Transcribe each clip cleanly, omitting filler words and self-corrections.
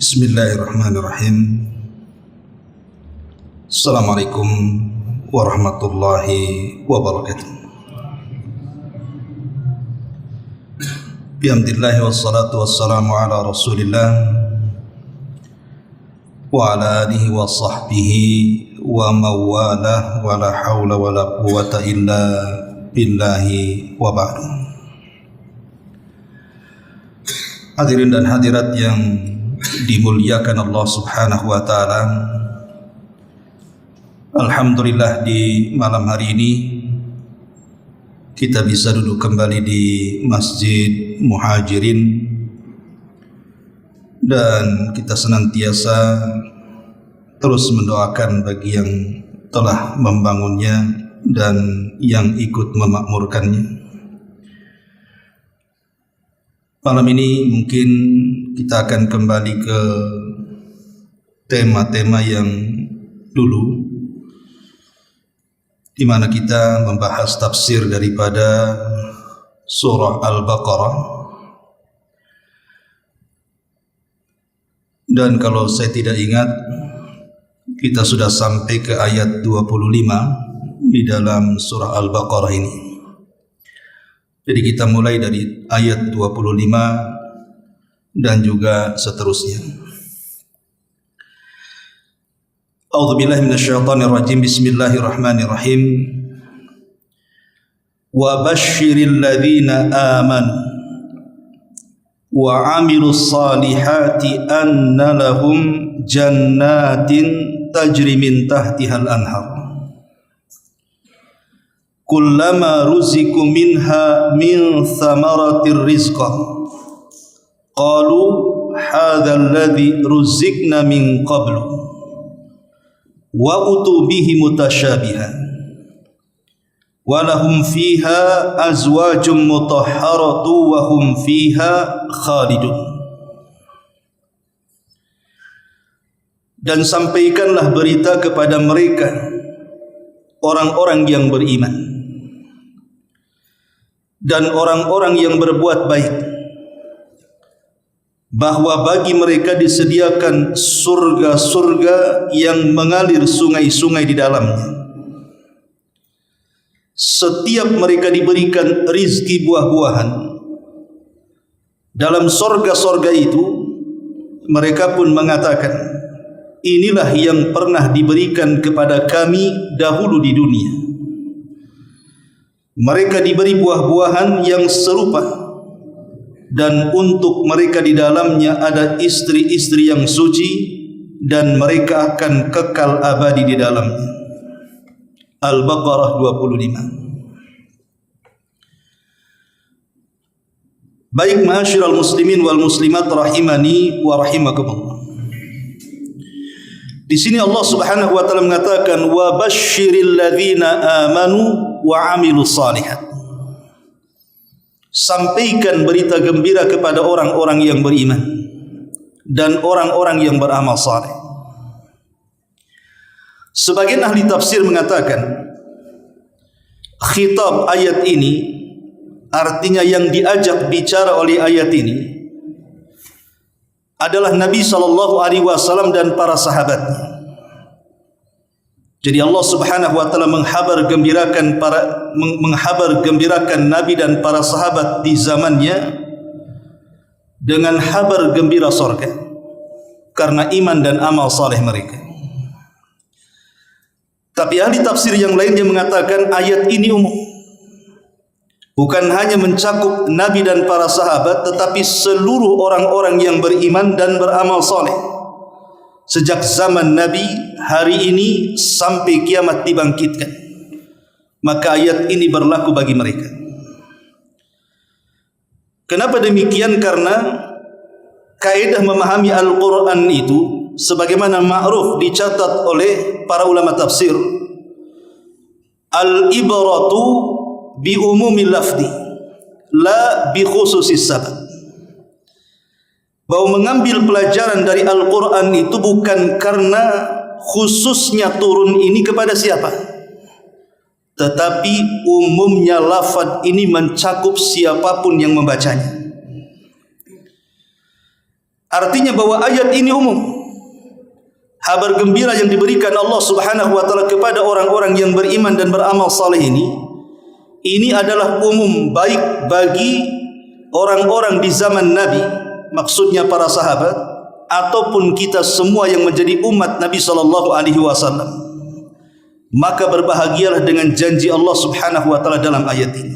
Bismillahirrahmanirrahim. Assalamualaikum warahmatullahi wabarakatuh. Bihamdillahi wassalatu wassalamu ala rasulillah wa ala alihi wa sahbihi wa mawalah wa la hawla wa la quwata illa billahi wa ba'du. Hadirin dan hadirat yang dimuliakan Allah Subhanahu wa taala. Alhamdulillah di malam hari ini kita bisa duduk kembali di Masjid Muhajirin dan kita senantiasa terus mendoakan bagi yang telah membangunnya dan yang ikut memakmurkannya. Malam ini mungkin kita akan kembali ke tema-tema yang dulu, di mana kita membahas tafsir daripada surah Al-Baqarah. Dan kalau saya tidak ingat, kita sudah sampai ke ayat 25 di dalam surah Al-Baqarah ini. Jadi kita mulai dari ayat 25 dan juga seterusnya. A'udzubillahi minasyaitonir rajim. Bismillahirrahmanirrahim. Wa basyiril ladzina amanu wa 'amilus salihati anna lahum jannatin tajri min tahtihal anhar. Kullama ruziku minha min thamaratir rizqa qalu hadzal ladzi ruzikna min qablu wa utu bihi mutasyabihan wa lahum fiha azwajum mutahharatu wa hum fiha khalidun. Dan sampaikanlah berita kepada mereka orang-orang yang beriman dan orang-orang yang berbuat baik, bahwa bagi mereka disediakan surga-surga yang mengalir sungai-sungai di dalamnya. Setiap mereka diberikan rizki buah-buahan dalam surga-surga itu, mereka pun mengatakan, inilah yang pernah diberikan kepada kami dahulu di dunia. Mereka diberi buah-buahan yang serupa, dan untuk mereka di dalamnya ada istri-istri yang suci, dan mereka akan kekal abadi di dalamnya. Al-Baqarah 25. Baik ma'asyiral muslimin wal muslimat rahimani wa rahimakumullah. Di sini Allah Subhanahu wa taala mengatakan wa basyiril ladzina amanu wa 'amilus shalihat. Sampaikan berita gembira kepada orang-orang yang beriman dan orang-orang yang beramal saleh. Sebagian ahli tafsir mengatakan khitab ayat ini, artinya yang diajak bicara oleh ayat ini adalah Nabi SAW dan para sahabatnya. Jadi Allah Subhanahu wa taala menghabar gembirakan Nabi dan para sahabat di zamannya dengan kabar gembira surga karena iman dan amal saleh mereka. Tapi ahli tafsir yang lainnya mengatakan ayat ini umum, bukan hanya mencakup Nabi dan para sahabat, tetapi seluruh orang-orang yang beriman dan beramal saleh sejak zaman Nabi, hari ini sampai kiamat dibangkitkan. Maka ayat ini berlaku bagi mereka. Kenapa demikian? Karena kaidah memahami Al-Quran itu sebagaimana ma'ruf dicatat oleh para ulama tafsir, al-ibratu bi umumil lafzi la bi khususis sabab. Bahwa mengambil pelajaran dari Al-Quran itu bukan karena khususnya turun ini kepada siapa, tetapi umumnya lafaz ini mencakup siapapun yang membacanya. Artinya bahwa ayat ini umum. Kabar gembira yang diberikan Allah Subhanahu wa taala kepada orang-orang yang beriman dan beramal saleh ini adalah umum, baik bagi orang-orang di zaman Nabi, maksudnya para sahabat, ataupun kita semua yang menjadi umat Nabi sallallahu alaihi wasallam. Maka berbahagialah dengan janji Allah Subhanahu wa taala dalam ayat ini.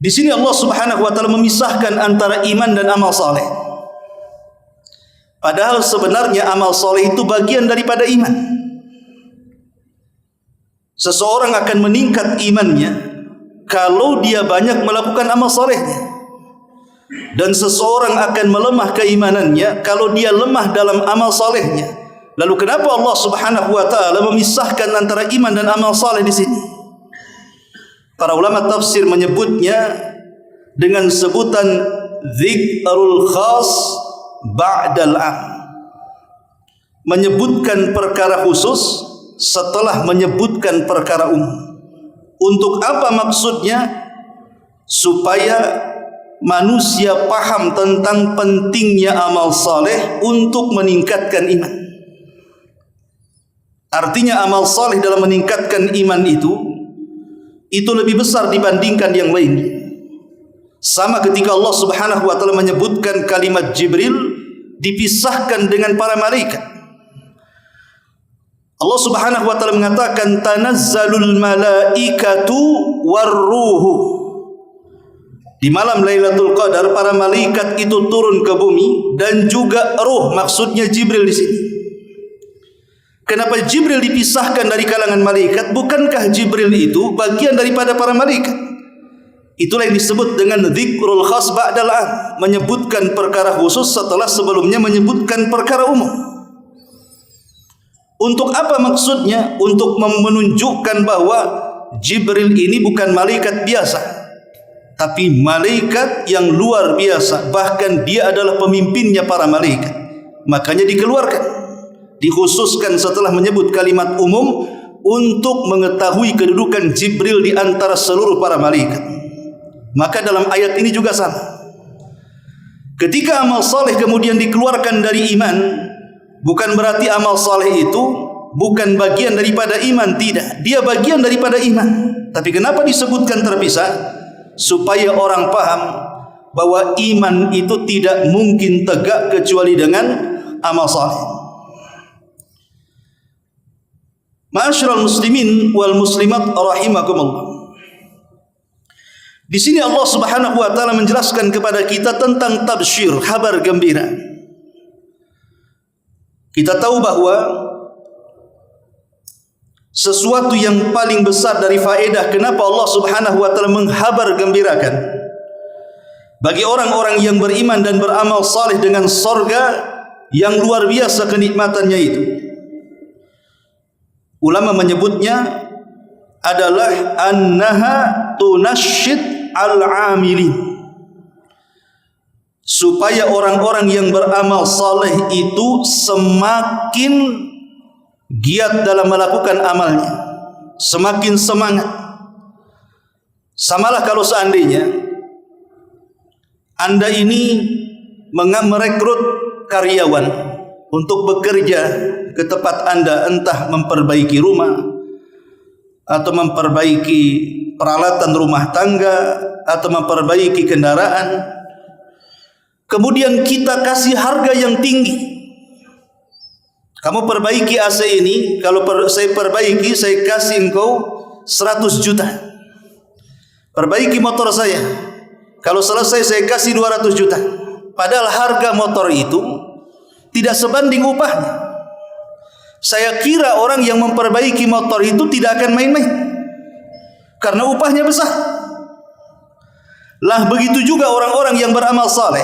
Di sini Allah Subhanahu wa taala memisahkan antara iman dan amal saleh. Padahal sebenarnya amal soleh itu bagian daripada iman. Seseorang akan meningkat imannya kalau dia banyak melakukan amal solehnya, dan seseorang akan melemah keimanannya kalau dia lemah dalam amal solehnya. Lalu kenapa Allah Subhanahu wa taala memisahkan antara iman dan amal soleh di sini? Para ulama tafsir menyebutnya dengan sebutan dzikrul khas ba'dal am, menyebutkan perkara khusus setelah menyebutkan perkara umum. Untuk apa maksudnya? Supaya manusia paham tentang pentingnya amal saleh untuk meningkatkan iman. Artinya amal saleh dalam meningkatkan iman itu lebih besar dibandingkan yang lain. Sama ketika Allah Subhanahu wa taala menyebutkan kalimat Jibril dipisahkan dengan para malaikat. Allah Subhanahu wa taala mengatakan tanazzalul malaikatu warruhu. Di malam Lailatul Qadar para malaikat itu turun ke bumi dan juga ruh, maksudnya Jibril di sini. Kenapa Jibril dipisahkan dari kalangan malaikat? Bukankah Jibril itu bagian daripada para malaikat? Itulah yang disebut dengan dzikrul khas ba'dal am, menyebutkan perkara khusus setelah sebelumnya menyebutkan perkara umum. Untuk apa maksudnya? Untuk menunjukkan bahwa Jibril ini bukan malaikat biasa, tapi malaikat yang luar biasa, bahkan dia adalah pemimpinnya para malaikat. Makanya dikeluarkan, dikhususkan setelah menyebut kalimat umum untuk mengetahui kedudukan Jibril di antara seluruh para malaikat. Maka dalam ayat ini juga sama. Ketika amal saleh kemudian dikeluarkan dari iman, bukan berarti amal saleh itu bukan bagian daripada iman, tidak. Dia bagian daripada iman. Tapi kenapa disebutkan terpisah? Supaya orang paham bahwa iman itu tidak mungkin tegak kecuali dengan amal saleh. Ma'asyiral muslimin wal muslimat rahimakumullah. Di sini Allah Subhanahu wa taala menjelaskan kepada kita tentang tabsyir, kabar gembira. Kita tahu bahwa sesuatu yang paling besar dari faedah kenapa Allah Subhanahu wa taala menghabar gembirakan bagi orang-orang yang beriman dan beramal saleh dengan surga yang luar biasa kenikmatannya itu. Ulama menyebutnya adalah annaha tunasyid al-amilin, supaya orang-orang yang beramal saleh itu semakin giat dalam melakukan amalnya, semakin semangat. Samalah kalau seandainya Anda ini merekrut karyawan untuk bekerja ke tempat Anda, entah memperbaiki rumah atau memperbaiki peralatan rumah tangga atau memperbaiki kendaraan. Kemudian kita kasih harga yang tinggi. Kamu perbaiki AC ini, kalau saya perbaiki, saya kasih engkau 100 juta. Perbaiki motor saya, kalau selesai saya kasih 200 juta. Padahal harga motor itu tidak sebanding upahnya. Saya kira orang yang memperbaiki motor itu tidak akan main-main, karena upahnya besar. Lah begitu juga orang-orang yang beramal saleh.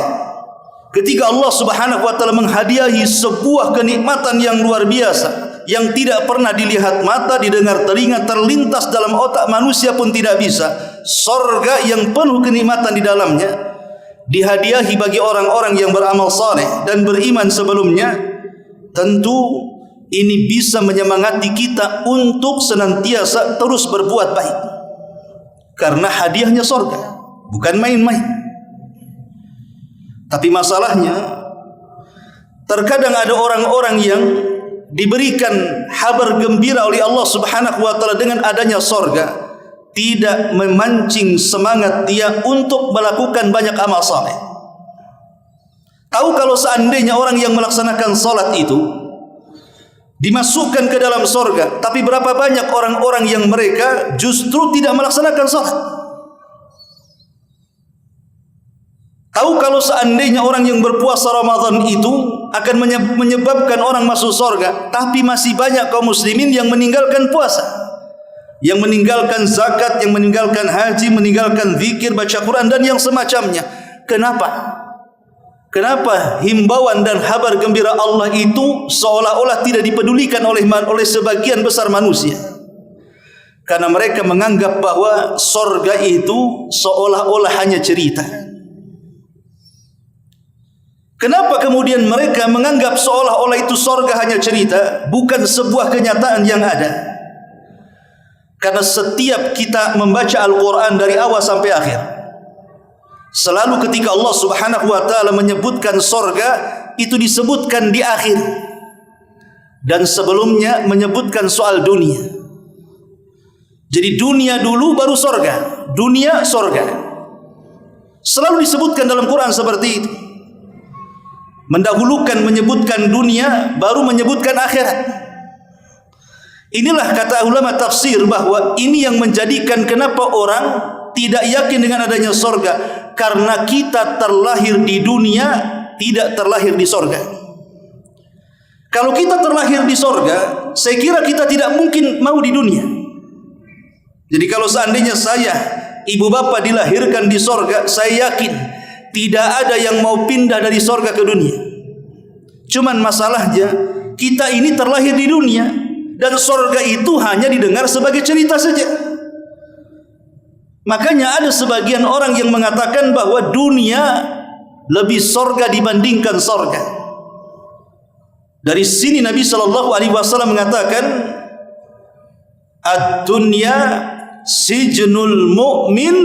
Ketika Allah Subhanahu wa taala menghadiahi sebuah kenikmatan yang luar biasa, yang tidak pernah dilihat mata, didengar telinga, terlintas dalam otak manusia pun tidak bisa, surga yang penuh kenikmatan di dalamnya, dihadiahi bagi orang-orang yang beramal saleh dan beriman sebelumnya, tentu ini bisa menyemangati kita untuk senantiasa terus berbuat baik, karena hadiahnya surga, bukan main-main. Tapi masalahnya terkadang ada orang-orang yang diberikan kabar gembira oleh Allah Subhanahu wa taala dengan adanya sorga, tidak memancing semangat dia untuk melakukan banyak amal saleh. Tahu kalau seandainya orang yang melaksanakan salat itu dimasukkan ke dalam sorga, tapi berapa banyak orang-orang yang mereka justru tidak melaksanakan salat. Tahu kalau seandainya orang yang berpuasa Ramadan itu akan menyebabkan orang masuk surga, tapi masih banyak kaum muslimin yang meninggalkan puasa, yang meninggalkan zakat, yang meninggalkan haji, meninggalkan zikir, baca Quran dan yang semacamnya. Kenapa? Kenapa himbauan dan kabar gembira Allah itu seolah-olah tidak dipedulikan oleh sebagian besar manusia? Karena mereka menganggap bahwa surga itu seolah-olah hanya cerita. Kenapa kemudian mereka menganggap seolah-olah itu surga hanya cerita, bukan sebuah kenyataan yang ada? Karena setiap kita membaca Al-Quran dari awal sampai akhir, selalu ketika Allah Subhanahu wa taala menyebutkan surga, itu disebutkan di akhir, dan sebelumnya menyebutkan soal dunia. Jadi dunia dulu baru surga, dunia surga. Selalu disebutkan dalam Quran seperti itu. Mendahulukan menyebutkan dunia, baru menyebutkan akhirat. Inilah kata ulama tafsir bahwa ini yang menjadikan kenapa orang tidak yakin dengan adanya surga, karena kita terlahir di dunia, tidak terlahir di surga. Kalau kita terlahir di surga, saya kira kita tidak mungkin mau di dunia. Jadi kalau seandainya saya, ibu bapak dilahirkan di surga, saya yakin tidak ada yang mau pindah dari surga ke dunia. Cuman masalahnya kita ini terlahir di dunia, dan surga itu hanya didengar sebagai cerita saja. Makanya ada sebagian orang yang mengatakan bahwa dunia lebih surga dibandingkan surga. Dari sini Nabi SAW mengatakan, ad-dunya sijnul mu'min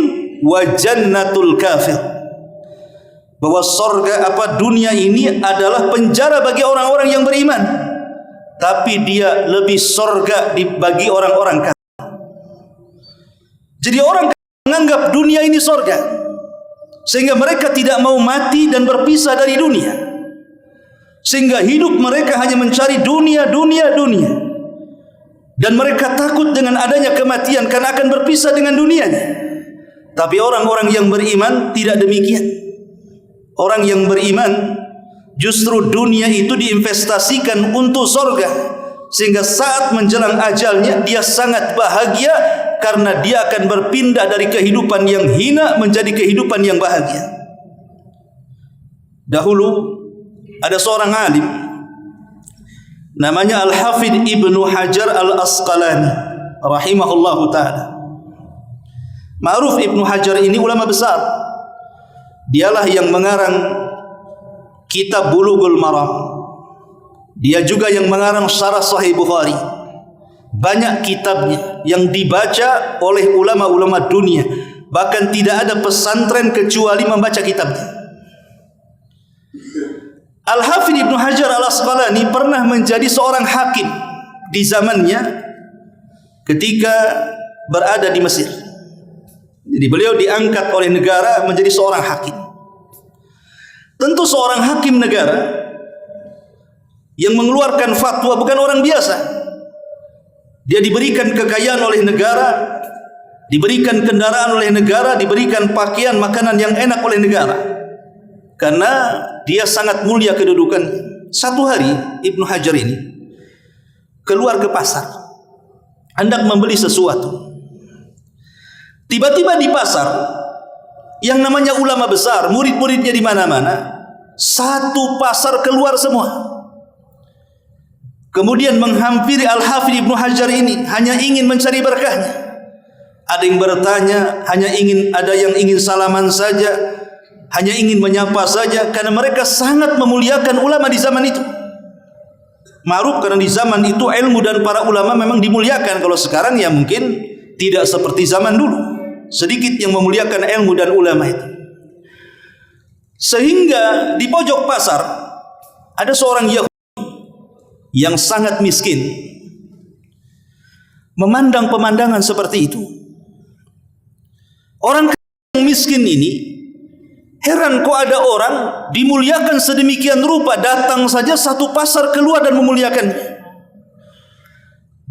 wa jannatul kafir. Bahwa surga dunia ini adalah penjara bagi orang-orang yang beriman, tapi dia lebih surga bagi orang-orang kafir. Jadi orang menganggap dunia ini surga, sehingga mereka tidak mau mati dan berpisah dari dunia, sehingga hidup mereka hanya mencari dunia, dan mereka takut dengan adanya kematian karena akan berpisah dengan dunianya. Tapi orang-orang yang beriman tidak demikian. Orang yang beriman justru dunia itu diinvestasikan untuk surga, sehingga saat menjelang ajalnya dia sangat bahagia karena dia akan berpindah dari kehidupan yang hina menjadi kehidupan yang bahagia. Dahulu ada seorang alim namanya Al-Hafidh Ibnu Hajar Al-Asqalani rahimahullahu ta'ala. Ma'ruf Ibnu Hajar ini ulama besar. Dialah yang mengarang kitab Bulughul Maram. Dia juga yang mengarang Syarah Sahih Bukhari. Banyak kitabnya yang dibaca oleh ulama-ulama dunia. Bahkan tidak ada pesantren kecuali membaca kitabnya. Al-Hafidh Ibnu Hajar Al-Asqalani pernah menjadi seorang hakim di zamannya ketika berada di Mesir. Jadi beliau diangkat oleh negara menjadi seorang hakim. Tentu seorang hakim negara yang mengeluarkan fatwa bukan orang biasa. Dia diberikan kekayaan oleh negara, diberikan kendaraan oleh negara, diberikan pakaian, makanan yang enak oleh negara. Karena dia sangat mulia kedudukannya. Satu hari Ibnu Hajar ini keluar ke pasar, hendak membeli sesuatu. Tiba-tiba di pasar, yang namanya ulama besar, murid-muridnya di mana-mana, satu pasar keluar semua. Kemudian menghampiri Al-Hafidh Ibnu Hajar ini, hanya ingin mencari berkahnya. Ada yang bertanya, ada yang ingin salaman saja, hanya ingin menyapa saja, karena mereka sangat memuliakan ulama di zaman itu. Ma'ruf karena di zaman itu ilmu dan para ulama memang dimuliakan. Kalau sekarang ya mungkin tidak seperti zaman dulu. Sedikit yang memuliakan ilmu dan ulama itu. Sehingga di pojok pasar ada seorang Yahudi yang sangat miskin, memandang pemandangan seperti itu. Orang yang miskin ini heran, kok ada orang dimuliakan sedemikian rupa, datang saja satu pasar keluar dan memuliakannya.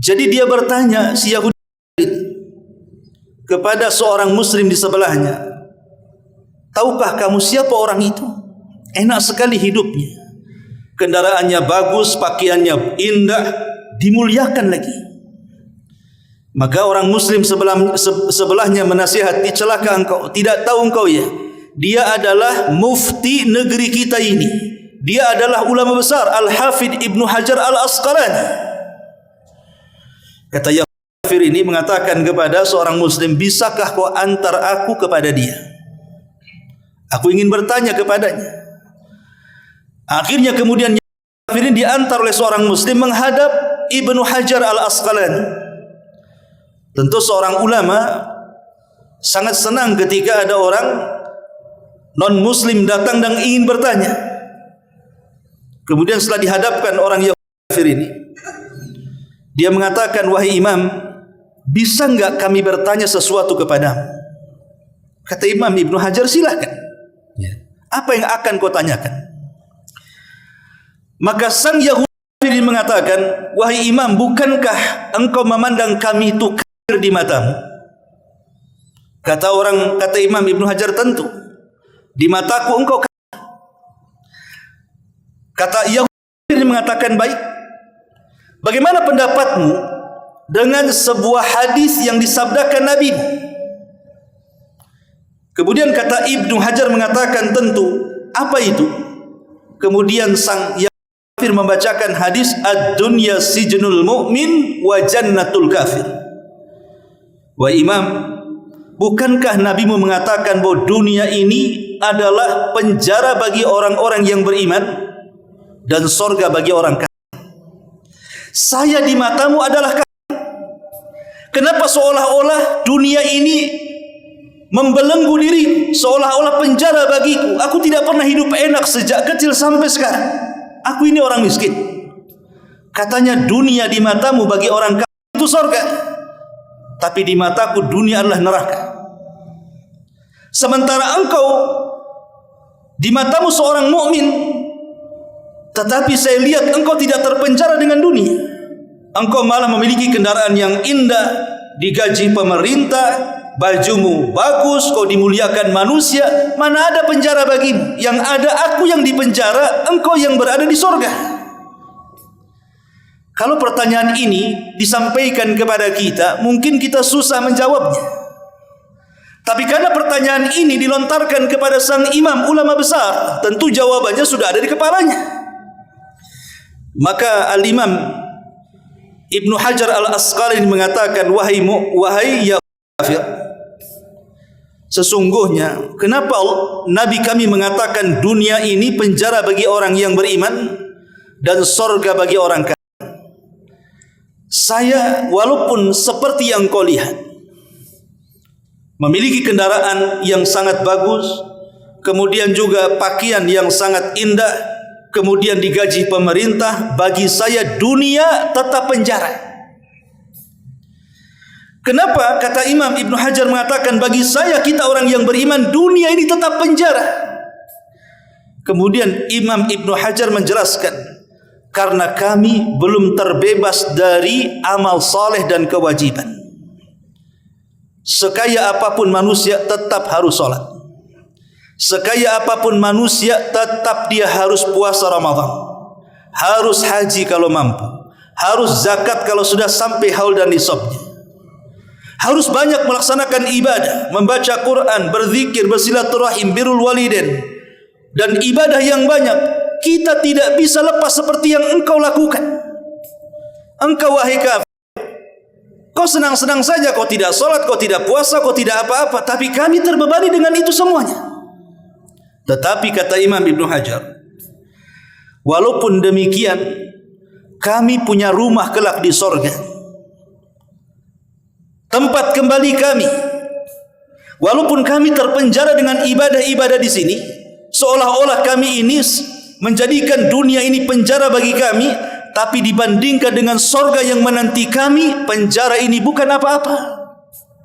Jadi dia bertanya, si Yahudi, kepada seorang muslim di sebelahnya, tahukah kamu siapa orang itu? Enak sekali hidupnya, kendaraannya bagus, pakaiannya indah, dimuliakan lagi. Maka orang muslim sebelahnya menasihati, celaka engkau, tidak tahu engkau ya, dia adalah mufti negeri kita ini, dia adalah ulama besar, Al-Hafidh Ibnu Hajar Al-Asqalani. Kata Yahudi kafir ini mengatakan kepada seorang muslim, bisakah kau antar aku kepada dia? Aku ingin bertanya kepadanya. Akhirnya kemudian Yahudi kafir ini diantar oleh seorang muslim menghadap Ibnu Hajar Al-Asqalani. Tentu seorang ulama sangat senang ketika ada orang non muslim datang dan ingin bertanya. Kemudian setelah dihadapkan orang Yahudi kafir ini, dia mengatakan, wahai imam, bisa enggak kami bertanya sesuatu kepadamu? Kata Imam Ibnu Hajar, silakan. Apa yang akan kau tanyakan? Maka sang Yahudi ini mengatakan, wahai imam, bukankah engkau memandang kami itu kafir di matamu? Kata Imam Ibnu Hajar, tentu. Di mataku engkau kafir. Kata Yahudi ini mengatakan, baik. Bagaimana pendapatmu dengan sebuah hadis yang disabdakan Nabi? Kemudian kata Ibnu Hajar mengatakan, tentu. Apa itu? Kemudian sang kafir membacakan hadis, ad-dunya sijnul mu'min wa jannatul kafir. Wa imam, bukankah nabimu mengatakan bahwa dunia ini adalah penjara bagi orang-orang yang beriman dan sorga bagi orang kafir? Saya di matamu adalah kafir. Kenapa seolah-olah dunia ini membelenggu diri, seolah-olah penjara bagiku? Aku tidak pernah hidup enak sejak kecil sampai sekarang. Aku ini orang miskin. Katanya dunia di matamu bagi orang kafir itu surga, tapi di mataku dunia adalah neraka. Sementara engkau di matamu seorang mukmin, tetapi saya lihat engkau tidak terpenjara dengan dunia. Engkau malah memiliki kendaraan yang indah, digaji pemerintah, bajumu bagus, kau dimuliakan manusia. Mana ada penjara bagimu? Yang ada aku yang dipenjara, engkau yang berada di surga. Kalau pertanyaan ini disampaikan kepada kita, mungkin kita susah menjawabnya. Tapi karena pertanyaan ini dilontarkan kepada sang imam ulama besar, tentu jawabannya sudah ada di kepalanya. Maka Al-Imam Ibnu Hajar Al-Asqalani mengatakan, wahai ya kafir, sesungguhnya kenapa Nabi kami mengatakan dunia ini penjara bagi orang yang beriman dan surga bagi orang kafir? Saya walaupun seperti yang kau lihat, memiliki kendaraan yang sangat bagus, kemudian juga pakaian yang sangat indah, kemudian digaji pemerintah, bagi saya dunia tetap penjara. Kenapa? Kata Imam Ibnu Hajar mengatakan, bagi saya, kita orang yang beriman, dunia ini tetap penjara. Kemudian Imam Ibnu Hajar menjelaskan, karena kami belum terbebas dari amal saleh dan kewajiban. Sekaya apapun manusia tetap harus sholat. Sekaya apapun manusia tetap dia harus puasa Ramadan, harus haji kalau mampu, harus zakat kalau sudah sampai haul dan nisabnya, harus banyak melaksanakan ibadah, membaca Quran, berzikir, bersilaturahim, birrul walidain, dan ibadah yang banyak. Kita tidak bisa lepas seperti yang engkau lakukan. Engkau wahai kafir, kau senang-senang saja, kau tidak sholat, kau tidak puasa, kau tidak apa-apa, tapi kami terbebani dengan itu semuanya. Tetapi kata Imam Ibnu Hajar, walaupun demikian, kami punya rumah kelak di sorga, tempat kembali kami. Walaupun kami terpenjara dengan ibadah-ibadah di sini, Seolah-olah kami ini menjadikan dunia ini penjara bagi kami, tapi dibandingkan dengan sorga yang menanti kami, penjara ini bukan apa-apa.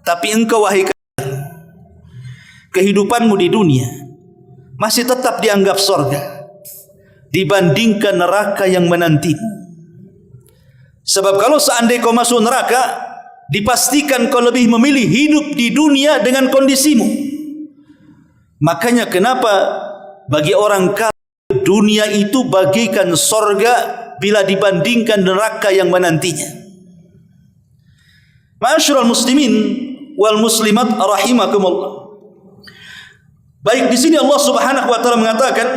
Tapi engkau wahai kafir, kehidupanmu di dunia masih tetap dianggap sorga dibandingkan neraka yang menantimu. Sebab kalau seandainya kau masuk neraka, dipastikan kau lebih memilih hidup di dunia dengan kondisimu. Makanya kenapa bagi orang kafir dunia itu bagaikan sorga bila dibandingkan neraka yang menantinya. Ma'asyiral muslimin wal muslimat rahimakumullah. Baik, di sini Allah Subhanahu wa taala mengatakan,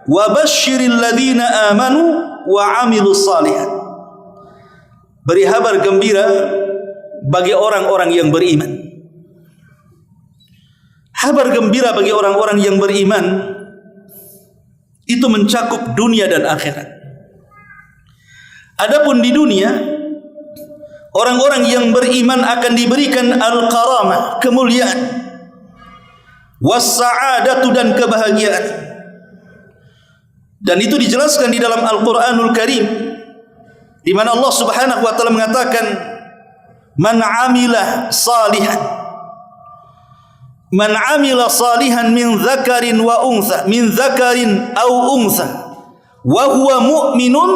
"Wa basyiril ladzina amanu wa 'amilus shalihat." Beri kabar gembira bagi orang-orang yang beriman. Kabar gembira bagi orang-orang yang beriman itu mencakup dunia dan akhirat. Adapun di dunia, orang-orang yang beriman akan diberikan al-karamah, kemuliaan, was-sa'adatu, dan kebahagiaan. Dan itu dijelaskan di dalam Al-Qur'anul Karim, di mana Allah Subhanahu wa taala mengatakan, "Man 'amila salihan." Man 'amila salihan min dzakarin wa untha, min dzakarin aw untha, wa huwa mu'minun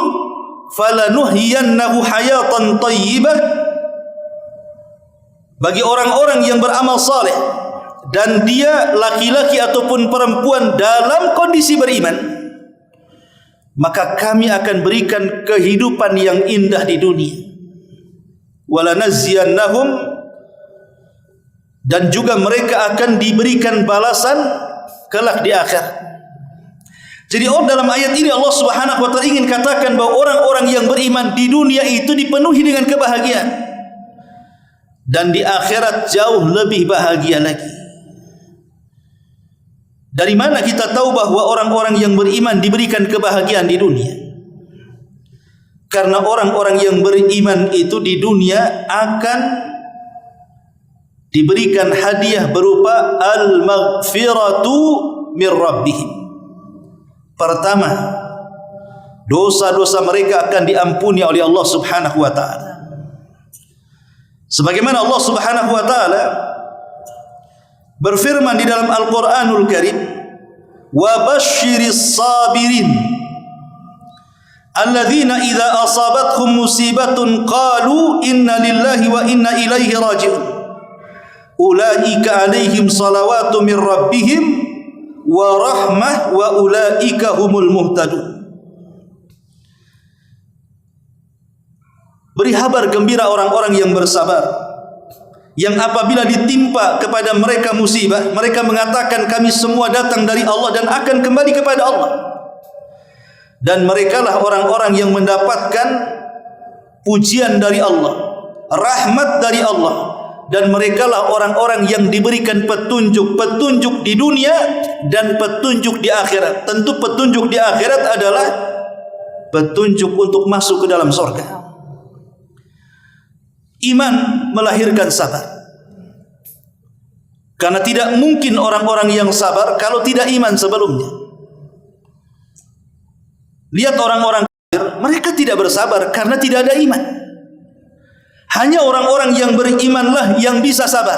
falanuhyiyannahu hayatan thayyibah. Bagi orang-orang yang beramal saleh dan dia laki-laki ataupun perempuan dalam kondisi beriman, maka kami akan berikan kehidupan yang indah di dunia. Walanaziyannahum, dan juga mereka akan diberikan balasan kelak di akhirat. Jadi dalam ayat ini Allah Subhanahu wa taala ingin katakan bahwa orang-orang yang beriman di dunia itu dipenuhi dengan kebahagiaan, dan di akhirat jauh lebih bahagia lagi. Dari mana kita tahu bahwa orang-orang yang beriman diberikan kebahagiaan di dunia? Karena orang-orang yang beriman itu di dunia akan diberikan hadiah berupa al-maghfiratu min rabbihim. Pertama, dosa-dosa mereka akan diampuni oleh Allah Subhanahu wa taala. Sebagaimana Allah Subhanahu wa taala berfirman di dalam Al-Qur'anul Karim, "Wa basyiris sabirin alladzina idza asabathum musibatun qalu inna lillahi wa inna ilaihi raji'un. Ulaika alaihim salawatu min rabbihim wa rahmah wa ulaika humul muhtadun." Beri kabar gembira orang-orang yang bersabar, yang apabila ditimpa kepada mereka musibah, mereka mengatakan kami semua datang dari Allah dan akan kembali kepada Allah. Dan merekalah orang-orang yang mendapatkan pujian dari Allah, rahmat dari Allah, dan merekalah orang-orang yang diberikan petunjuk di dunia dan petunjuk di akhirat. Tentu petunjuk di akhirat adalah petunjuk untuk masuk ke dalam surga. Iman melahirkan sabar. Karena tidak mungkin orang-orang yang sabar kalau tidak iman sebelumnya. Lihat orang-orang kafir, mereka tidak bersabar karena tidak ada iman. Hanya orang-orang yang berimanlah yang bisa sabar.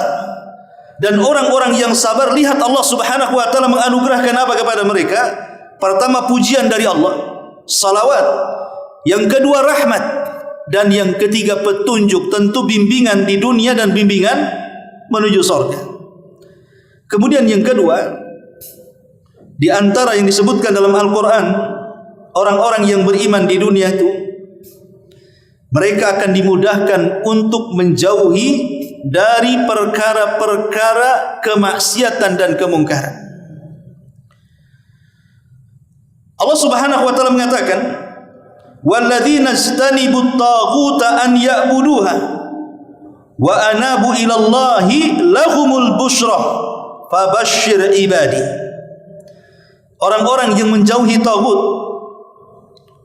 Dan orang-orang yang sabar, lihat Allah Subhanahu wa taala menganugerahkan apa kepada mereka? Pertama, pujian dari Allah, salawat. Yang kedua, rahmat. Dan yang ketiga, petunjuk, tentu bimbingan di dunia dan bimbingan menuju surga. Kemudian yang kedua, di antara yang disebutkan dalam Al-Quran, orang-orang yang beriman di dunia itu, mereka akan dimudahkan untuk menjauhi dari perkara-perkara kemaksiatan dan kemungkaran. Allah Subhanahu wa taala mengatakan, "Walladzina ijtanibut taghuta an ya'buduha wa anabu ila Allahi lahumul busyra fabashshir ibadi." Orang-orang yang menjauhi taghut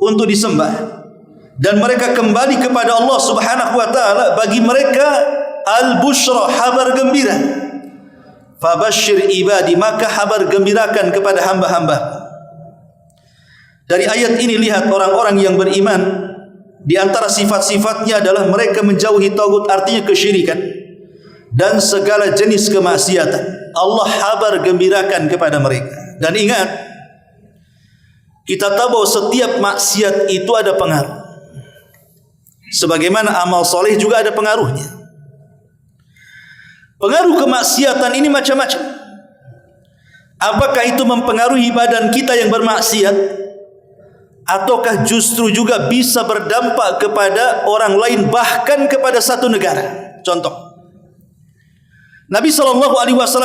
untuk disembah dan mereka kembali kepada Allah Subhanahu wa taala, bagi mereka al-busyra, kabar gembira. Fabashshir ibadi, maka kabar gembirakan kepada hamba-hamba. Dari ayat ini lihat orang-orang yang beriman, di antara sifat-sifatnya adalah mereka menjauhi tagut, artinya kesyirikan dan segala jenis kemaksiatan. Allah kabar gembirakan kepada mereka. Dan ingat, kita tahu bahwa setiap maksiat itu ada pengaruh. Sebagaimana amal soleh juga ada pengaruhnya. Pengaruh kemaksiatan ini macam-macam. Apakah itu mempengaruhi badan kita yang bermaksiat, ataukah justru juga bisa berdampak kepada orang lain, bahkan kepada satu negara? Contoh, Nabi SAW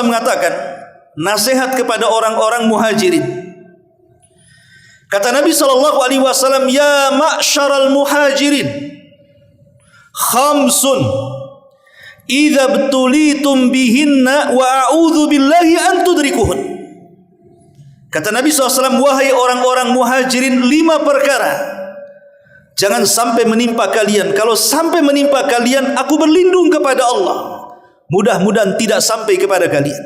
mengatakan nasihat kepada orang-orang muhajirin. Kata Nabi SAW, ya ma'syaral muhajirin, khamsun idza btulitum bihinna wa a'udzu billahi an tudrikuhun. Kata Nabi SAW, wahai orang-orang muhajirin, 5 perkara jangan sampai menimpa kalian. Kalau sampai menimpa kalian, aku berlindung kepada Allah, mudah-mudahan tidak sampai kepada kalian.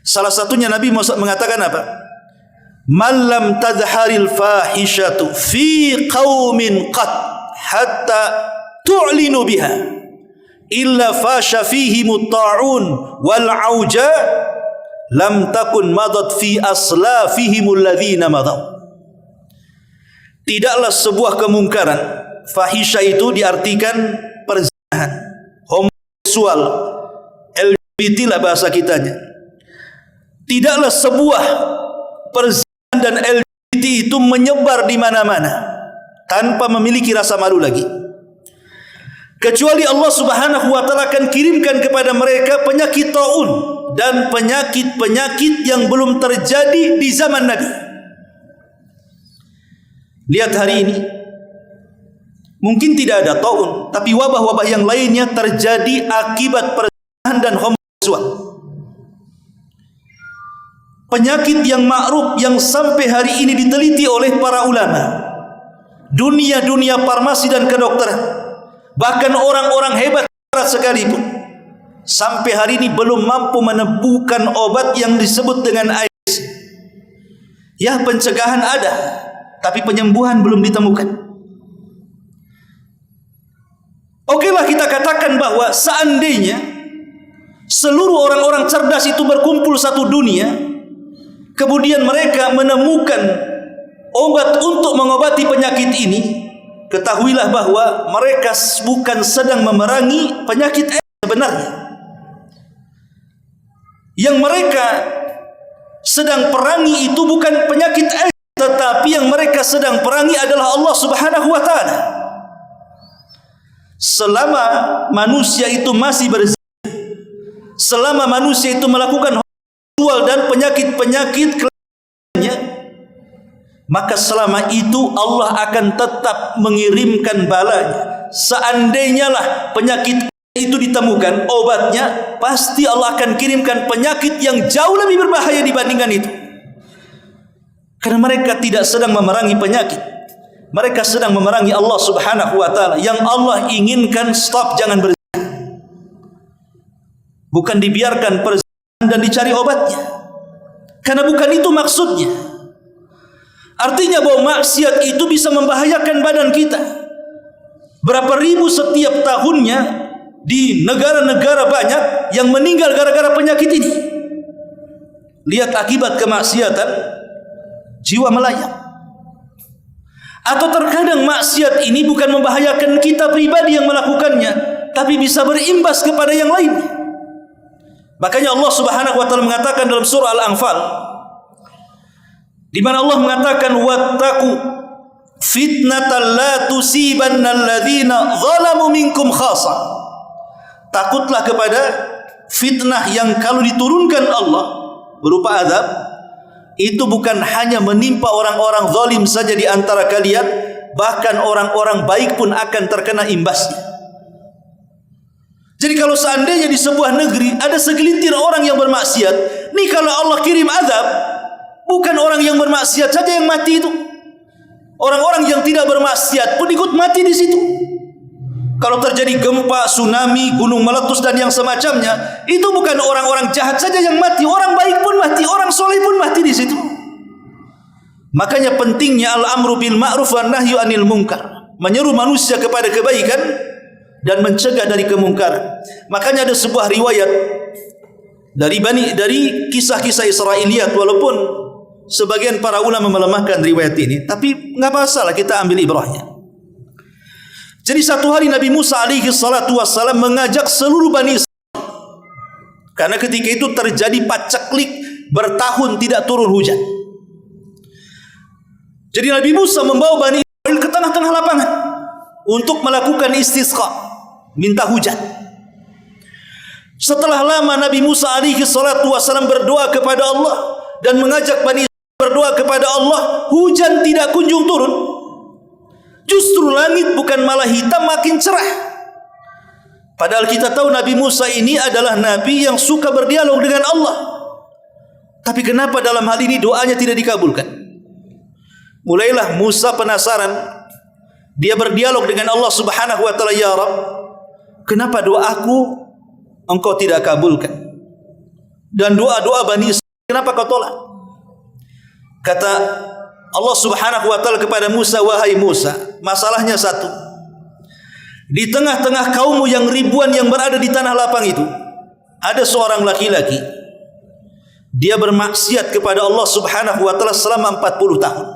Salah satunya Nabi mengatakan apa? Man lam tadharil fahishatu fi qaumin qat hatta tu'linu biha illa fasha fihimut ta'un wal auja lam takun madat fi aslafihimul ladzina madaw. Tidaklah sebuah kemungkaran, fahisha itu diartikan perzinahan, homoseksual, LGBT lah bahasa kitanya. Tidaklah sebuah perzinahan dan LGBT itu menyebar di mana-mana tanpa memiliki rasa malu lagi, kecuali Allah Subhanahu wa taala akan kirimkan kepada mereka penyakit taun dan penyakit-penyakit yang belum terjadi di zaman Nabi. Lihat hari ini, mungkin tidak ada taun, tapi wabah-wabah yang lainnya terjadi akibat perzinahan dan homoseksual. Penyakit yang ma'ruf yang sampai hari ini diteliti oleh para ulama, dunia farmasi dan kedokteran, bahkan orang-orang hebat sekalipun, sampai hari ini belum mampu menemukan obat yang disebut dengan AIDS. Ya, pencegahan ada, tapi penyembuhan belum ditemukan. Okelah kita katakan bahwa seandainya seluruh orang-orang cerdas itu berkumpul satu dunia, kemudian mereka menemukan obat untuk mengobati penyakit ini, ketahuilah bahwa mereka bukan sedang memerangi penyakit AIDS sebenarnya. Yang mereka sedang perangi itu bukan penyakit AIDS, tetapi yang mereka sedang perangi adalah Allah Subhanahu wa taala. Selama manusia itu masih berzina, selama manusia itu melakukan homoseksual dan penyakit-penyakit lainnya, maka selama itu Allah akan tetap mengirimkan balanya. Seandainya lah penyakit itu ditemukan obatnya, pasti Allah akan kirimkan penyakit yang jauh lebih berbahaya dibandingkan itu. Karena mereka tidak sedang memerangi penyakit, mereka sedang memerangi Allah Subhanahu wa taala. Yang Allah inginkan stop, jangan berzina, bukan dibiarkan perzinahan dan dicari obatnya, karena bukan itu maksudnya. Artinya bahwa maksiat itu bisa membahayakan badan kita. Berapa ribu setiap tahunnya di negara-negara banyak yang meninggal gara-gara penyakit ini. Lihat akibat kemaksiatan, jiwa melayang. Atau terkadang maksiat ini bukan membahayakan kita pribadi yang melakukannya, tapi bisa berimbas kepada yang lain. Makanya Allah Subhanahu wa taala mengatakan dalam surah Al-Anfal, di mana Allah mengatakan wattaqu fitnatan la tusibanna alladzina zalamu minkum khassa. Takutlah kepada fitnah yang kalau diturunkan Allah berupa azab, itu bukan hanya menimpa orang-orang zalim saja di antara kalian, bahkan orang-orang baik pun akan terkena imbasnya. Jadi kalau seandainya di sebuah negeri ada segelintir orang yang bermaksiat, nih kalau Allah kirim azab, bukan orang yang bermaksiat saja yang mati itu, orang-orang yang tidak bermaksiat pun ikut mati di situ. Kalau terjadi gempa, tsunami, gunung meletus dan yang semacamnya, itu bukan orang-orang jahat saja yang mati, orang baik pun mati, orang soleh pun mati di situ. Makanya pentingnya al-amru bil ma'ruf wan nahyu anil munkar, menyeru manusia kepada kebaikan dan mencegah dari kemungkaran. Makanya ada sebuah riwayat dari kisah-kisah Israiliyat, walaupun sebagian para ulama melemahkan riwayat ini, tapi enggak masalah, kita ambil ibrahnya. Jadi satu hari Nabi Musa alaihi salatu wassalam mengajak seluruh Bani Israel, karena ketika itu terjadi paceklik bertahun tidak turun hujan. Jadi Nabi Musa membawa Bani Israel ke tengah-tengah lapangan untuk melakukan istisqa, minta hujan. Setelah lama Nabi Musa alaihi salatu wassalam berdoa kepada Allah dan mengajak Bani Israel berdoa kepada Allah, hujan tidak kunjung turun. Justru langit bukan malah hitam, makin cerah. Padahal kita tahu Nabi Musa ini adalah Nabi yang suka berdialog dengan Allah. Tapi kenapa dalam hal ini doanya tidak dikabulkan? Mulailah Musa penasaran. Dia berdialog dengan Allah subhanahu wa ta'ala. Ya Rabb, kenapa doaku engkau tidak kabulkan? Dan doa-doa Bani Israel kenapa kau tolak? Kata Allah subhanahu wa ta'ala kepada Musa, wahai Musa, masalahnya satu. Di tengah-tengah kaummu yang ribuan yang berada di tanah lapang itu, ada seorang laki-laki. Dia bermaksiat kepada Allah subhanahu wa ta'ala selama 40 tahun.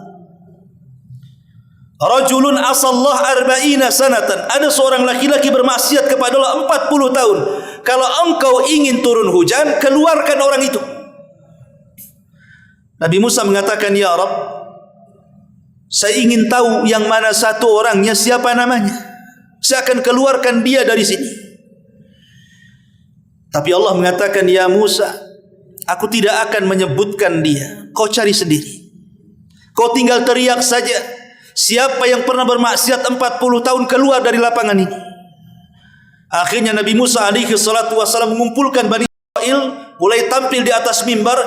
Rajulun asallah arba'ina sanatan. Ada seorang laki-laki bermaksiat kepada Allah 40 tahun. Kalau engkau ingin turun hujan, keluarkan orang itu. Nabi Musa mengatakan, ya Rabb, saya ingin tahu yang mana satu orangnya, siapa namanya. Saya akan keluarkan dia dari sini. Tapi Allah mengatakan, ya Musa, aku tidak akan menyebutkan dia. Kau cari sendiri. Kau tinggal teriak saja. Siapa yang pernah bermaksiat 40 tahun keluar dari lapangan ini. Akhirnya Nabi Musa alaihi salatu wassalam mengumpulkan Bani Israel, mulai tampil di atas mimbar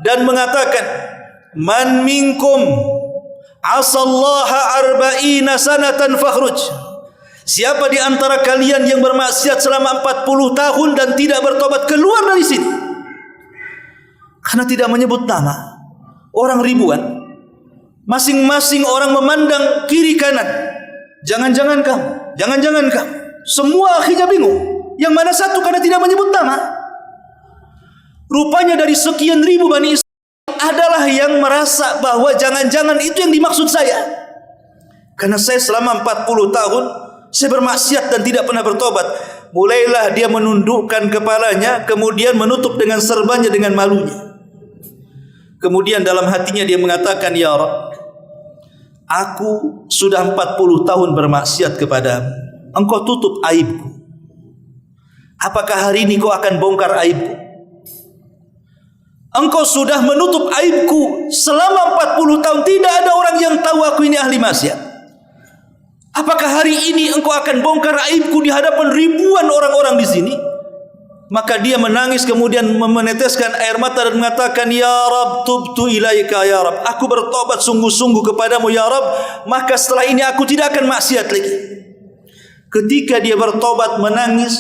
dan mengatakan, man minkum asallaha arba'ina sanatan fakhruj. Siapa di antara kalian yang bermaksiat selama 40 tahun dan tidak bertobat, keluar dari sini. Karena tidak menyebut nama. Orang ribuan, masing-masing orang memandang kiri kanan. Jangan-jangan kamu, jangan-jangan kamu. Semua akhirnya bingung. Yang mana satu karena tidak menyebut nama. Rupanya dari sekian ribu Bani Israel adalah yang merasa bahwa jangan-jangan itu yang dimaksud saya. Karena saya selama 40 tahun saya bermaksiat dan tidak pernah bertobat. Mulailah dia menundukkan kepalanya, kemudian menutup dengan serbannya dengan malunya. Kemudian dalam hatinya dia mengatakan, ya Rabb, aku sudah 40 tahun bermaksiat kepadamu. Engkau tutup aibku. Apakah hari ini kau akan bongkar aibku? Engkau sudah menutup aibku selama 40 tahun. Tidak ada orang yang tahu aku ini ahli maksiat. Apakah hari ini engkau akan bongkar aibku di hadapan ribuan orang-orang di sini? Maka dia menangis, kemudian meneteskan air mata dan mengatakan, ya Rabb, tubtu ilaika ya Rabb. Aku bertobat sungguh-sungguh kepadamu ya Rabb. Maka setelah ini aku tidak akan maksiat lagi. Ketika dia bertobat, menangis,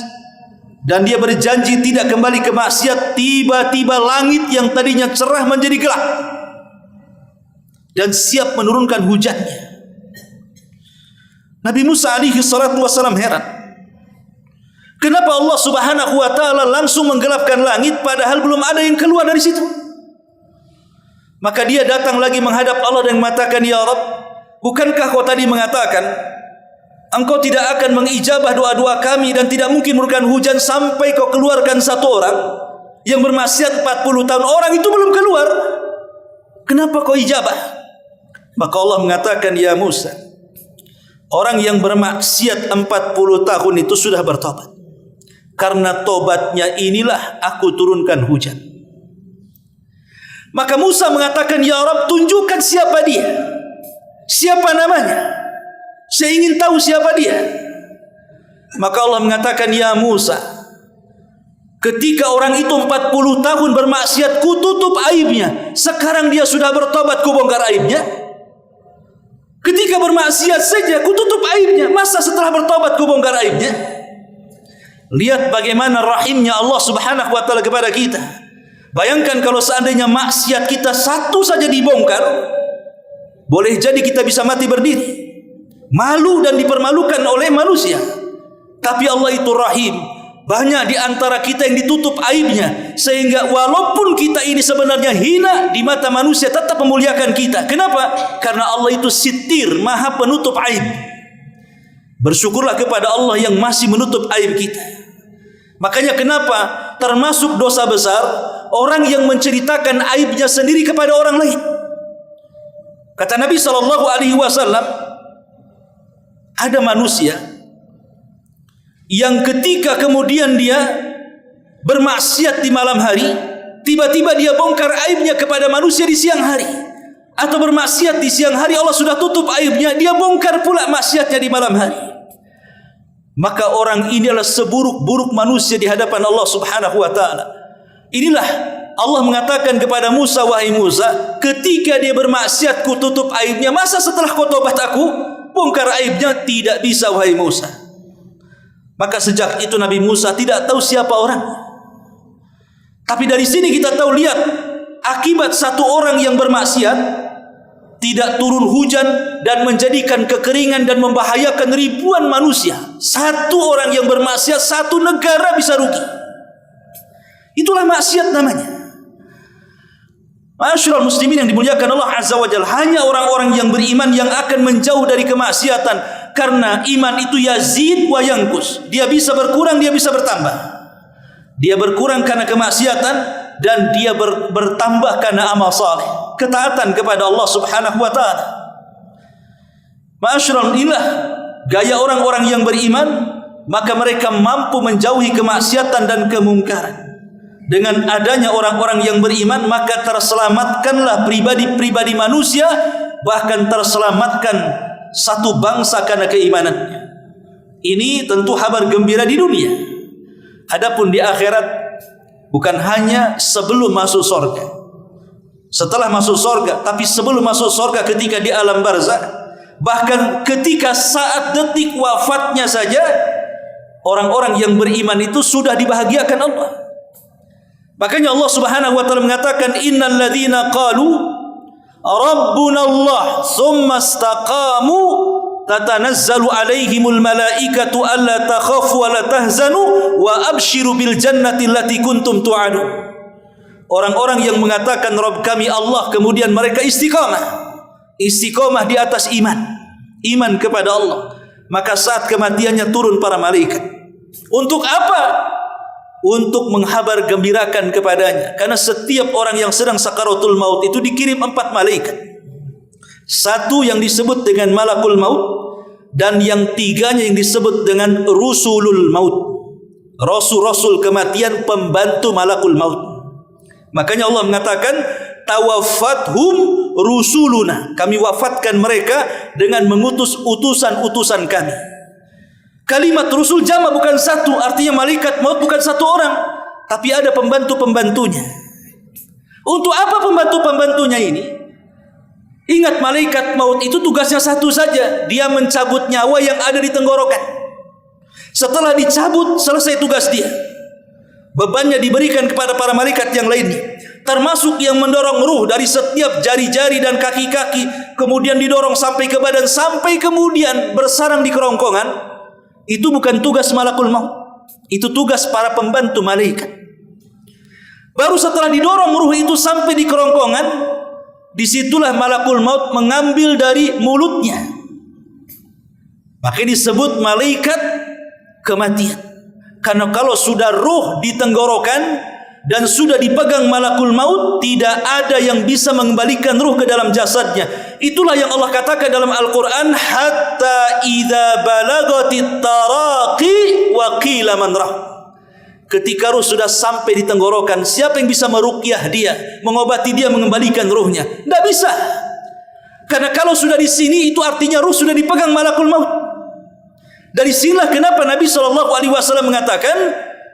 dan dia berjanji tidak kembali ke maksiat, tiba-tiba langit yang tadinya cerah menjadi gelap dan siap menurunkan hujannya. Nabi Musa alaihi salatu wassalam heran. Kenapa Allah subhanahu wa ta'ala langsung menggelapkan langit padahal belum ada yang keluar dari situ? Maka dia datang lagi menghadap Allah dan mengatakan, ya Rabb, bukankah kau tadi mengatakan engkau tidak akan mengijabah doa-doa kami dan tidak mungkin memberikan hujan sampai kau keluarkan satu orang yang bermaksiat 40 tahun. Orang itu belum keluar. Kenapa kau ijabah? Maka Allah mengatakan, ya Musa, orang yang bermaksiat 40 tahun itu sudah bertobat. Karena tobatnya inilah aku turunkan hujan. Maka Musa mengatakan, ya Rabb, tunjukkan siapa dia. Siapa namanya? Saya ingin tahu siapa dia. Maka Allah mengatakan, ya Musa, ketika orang itu 40 tahun bermaksiat, ku tutup aibnya. Sekarang dia sudah bertobat, ku bongkar aibnya. Ketika bermaksiat saja ku tutup aibnya, masa setelah bertobat ku bongkar aibnya? Lihat bagaimana rahimnya Allah Subhanahu wa taala kepada kita. Bayangkan kalau seandainya maksiat kita satu saja dibongkar, boleh jadi kita bisa mati berdiri, malu dan dipermalukan oleh manusia. Tapi Allah itu rahim. Banyak di antara kita yang ditutup aibnya, sehingga walaupun kita ini sebenarnya hina di mata manusia, tetap memuliakan kita. Kenapa? Karena Allah itu sitir, maha penutup aib. Bersyukurlah kepada Allah yang masih menutup aib kita. Makanya kenapa termasuk dosa besar orang yang menceritakan aibnya sendiri kepada orang lain. Kata Nabi SAW, ada manusia yang ketika kemudian dia bermaksiat di malam hari, tiba-tiba dia bongkar aibnya kepada manusia di siang hari. Atau bermaksiat di siang hari, Allah sudah tutup aibnya, dia bongkar pula maksiatnya di malam hari. Maka orang ini adalah seburuk-buruk manusia di hadapan Allah Subhanahu wa taala. Inilah Allah mengatakan kepada Musa, wahai Musa, ketika dia bermaksiat ku tutup aibnya, masa setelah kau tobat aku bongkar aibnya? Tidak bisa, wahai Musa. Maka sejak itu Nabi Musa tidak tahu siapa orang. Tapi dari sini kita tahu, lihat akibat satu orang yang bermaksiat, tidak turun hujan dan menjadikan kekeringan dan membahayakan ribuan manusia. Satu orang yang bermaksiat, satu negara bisa rugi. Itulah maksiat namanya. Ma'asyiral muslimin yang dimuliakan Allah Azza wa Jalla, hanya orang-orang yang beriman yang akan menjauh dari kemaksiatan. Karena iman itu yazid wa yankus. Dia bisa berkurang, dia bisa bertambah. Dia berkurang karena kemaksiatan dan dia bertambah karena amal saleh, ketaatan kepada Allah Subhanahu wa taala. Ma'asyiral, inilah gaya orang-orang yang beriman, maka mereka mampu menjauhi kemaksiatan dan kemungkaran. Dengan adanya orang-orang yang beriman, maka terselamatkanlah pribadi-pribadi manusia, bahkan terselamatkan satu bangsa karena keimanannya. Ini tentu kabar gembira di dunia. Adapun di akhirat, bukan hanya sebelum masuk surga, setelah masuk surga, tapi sebelum masuk surga, ketika di alam barzakh, bahkan ketika saat detik wafatnya saja, orang-orang yang beriman itu sudah dibahagiakan Allah. Makanya Allah Subhanahu wa taala mengatakan, innal ladzina qalu Rabbuna Allah summa istaqamu tatanazzalu alaihimul malaikatu alla takhafu wa la tahzanu wa abshiru bil jannati allati kuntum tu'adun. Orang-orang yang mengatakan Rabb kami Allah, kemudian mereka istiqamah di atas iman kepada Allah, maka saat kematiannya turun para malaikat. Untuk apa? Untuk menghabar gembirakan kepadanya. Karena setiap orang yang sedang sakaratul maut itu dikirim 4 malaikat. Satu yang disebut dengan malakul maut, dan yang tiganya yang disebut dengan rusulul maut, rasul-rasul kematian, pembantu malakul maut. Makanya Allah mengatakan tawaffathum rusuluna, kami wafatkan mereka dengan mengutus utusan-utusan kami. Kalimat rusul jama, bukan satu, artinya malaikat maut bukan satu orang, tapi ada pembantu-pembantunya. Untuk apa pembantu-pembantunya ini? Ingat, malaikat maut itu tugasnya satu saja, dia mencabut nyawa yang ada di tenggorokan. Setelah dicabut, selesai tugas dia. Bebannya diberikan kepada para malaikat yang lainnya, termasuk yang mendorong ruh dari setiap jari-jari dan kaki-kaki, kemudian didorong sampai ke badan, sampai kemudian bersarang di kerongkongan. Itu bukan tugas malakul maut, itu tugas para pembantu malaikat. Baru setelah didorong ruh itu sampai di kerongkongan, disitulah malakul maut mengambil dari mulutnya. Maka disebut malaikat kematian. Karena kalau sudah ruh di tenggorokan dan sudah dipegang malakul maut, tidak ada yang bisa mengembalikan ruh ke dalam jasadnya. Itulah yang Allah katakan dalam Al-Quran, hatta idza balagatit taraqi wa qila man rah. Ketika ruh sudah sampai di tenggorokan, siapa yang bisa meruqyah dia, mengobati dia, mengembalikan ruhnya? Tidak bisa. Karena kalau sudah di sini, itu artinya ruh sudah dipegang malakul maut. Dari sinilah kenapa Nabi SAW mengatakan,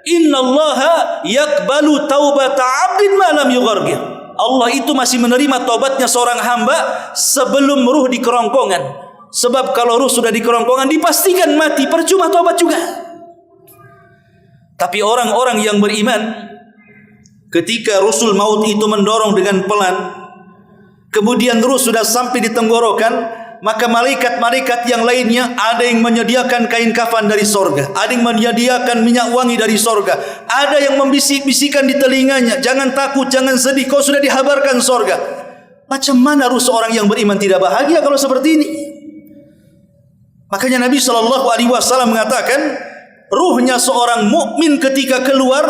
innallaha yaqbalu taubata 'abdin ma lam yughargir. Allah itu masih menerima taubatnya seorang hamba sebelum ruh di kerongkongan. Sebab kalau ruh sudah di kerongkongan dipastikan mati, percuma tobat juga. Tapi orang-orang yang beriman, ketika rusul maut itu mendorong dengan pelan, kemudian ruh sudah sampai di tenggorokan, maka malaikat-malaikat yang lainnya ada yang menyediakan kain kafan dari sorga, ada yang menyediakan minyak wangi dari sorga, ada yang membisik-bisikan di telinganya, jangan takut, jangan sedih, kau sudah dihabarkan sorga. Macam mana ruh seorang yang beriman tidak bahagia kalau seperti ini? Makanya Nabi SAW mengatakan, ruhnya seorang mukmin ketika keluar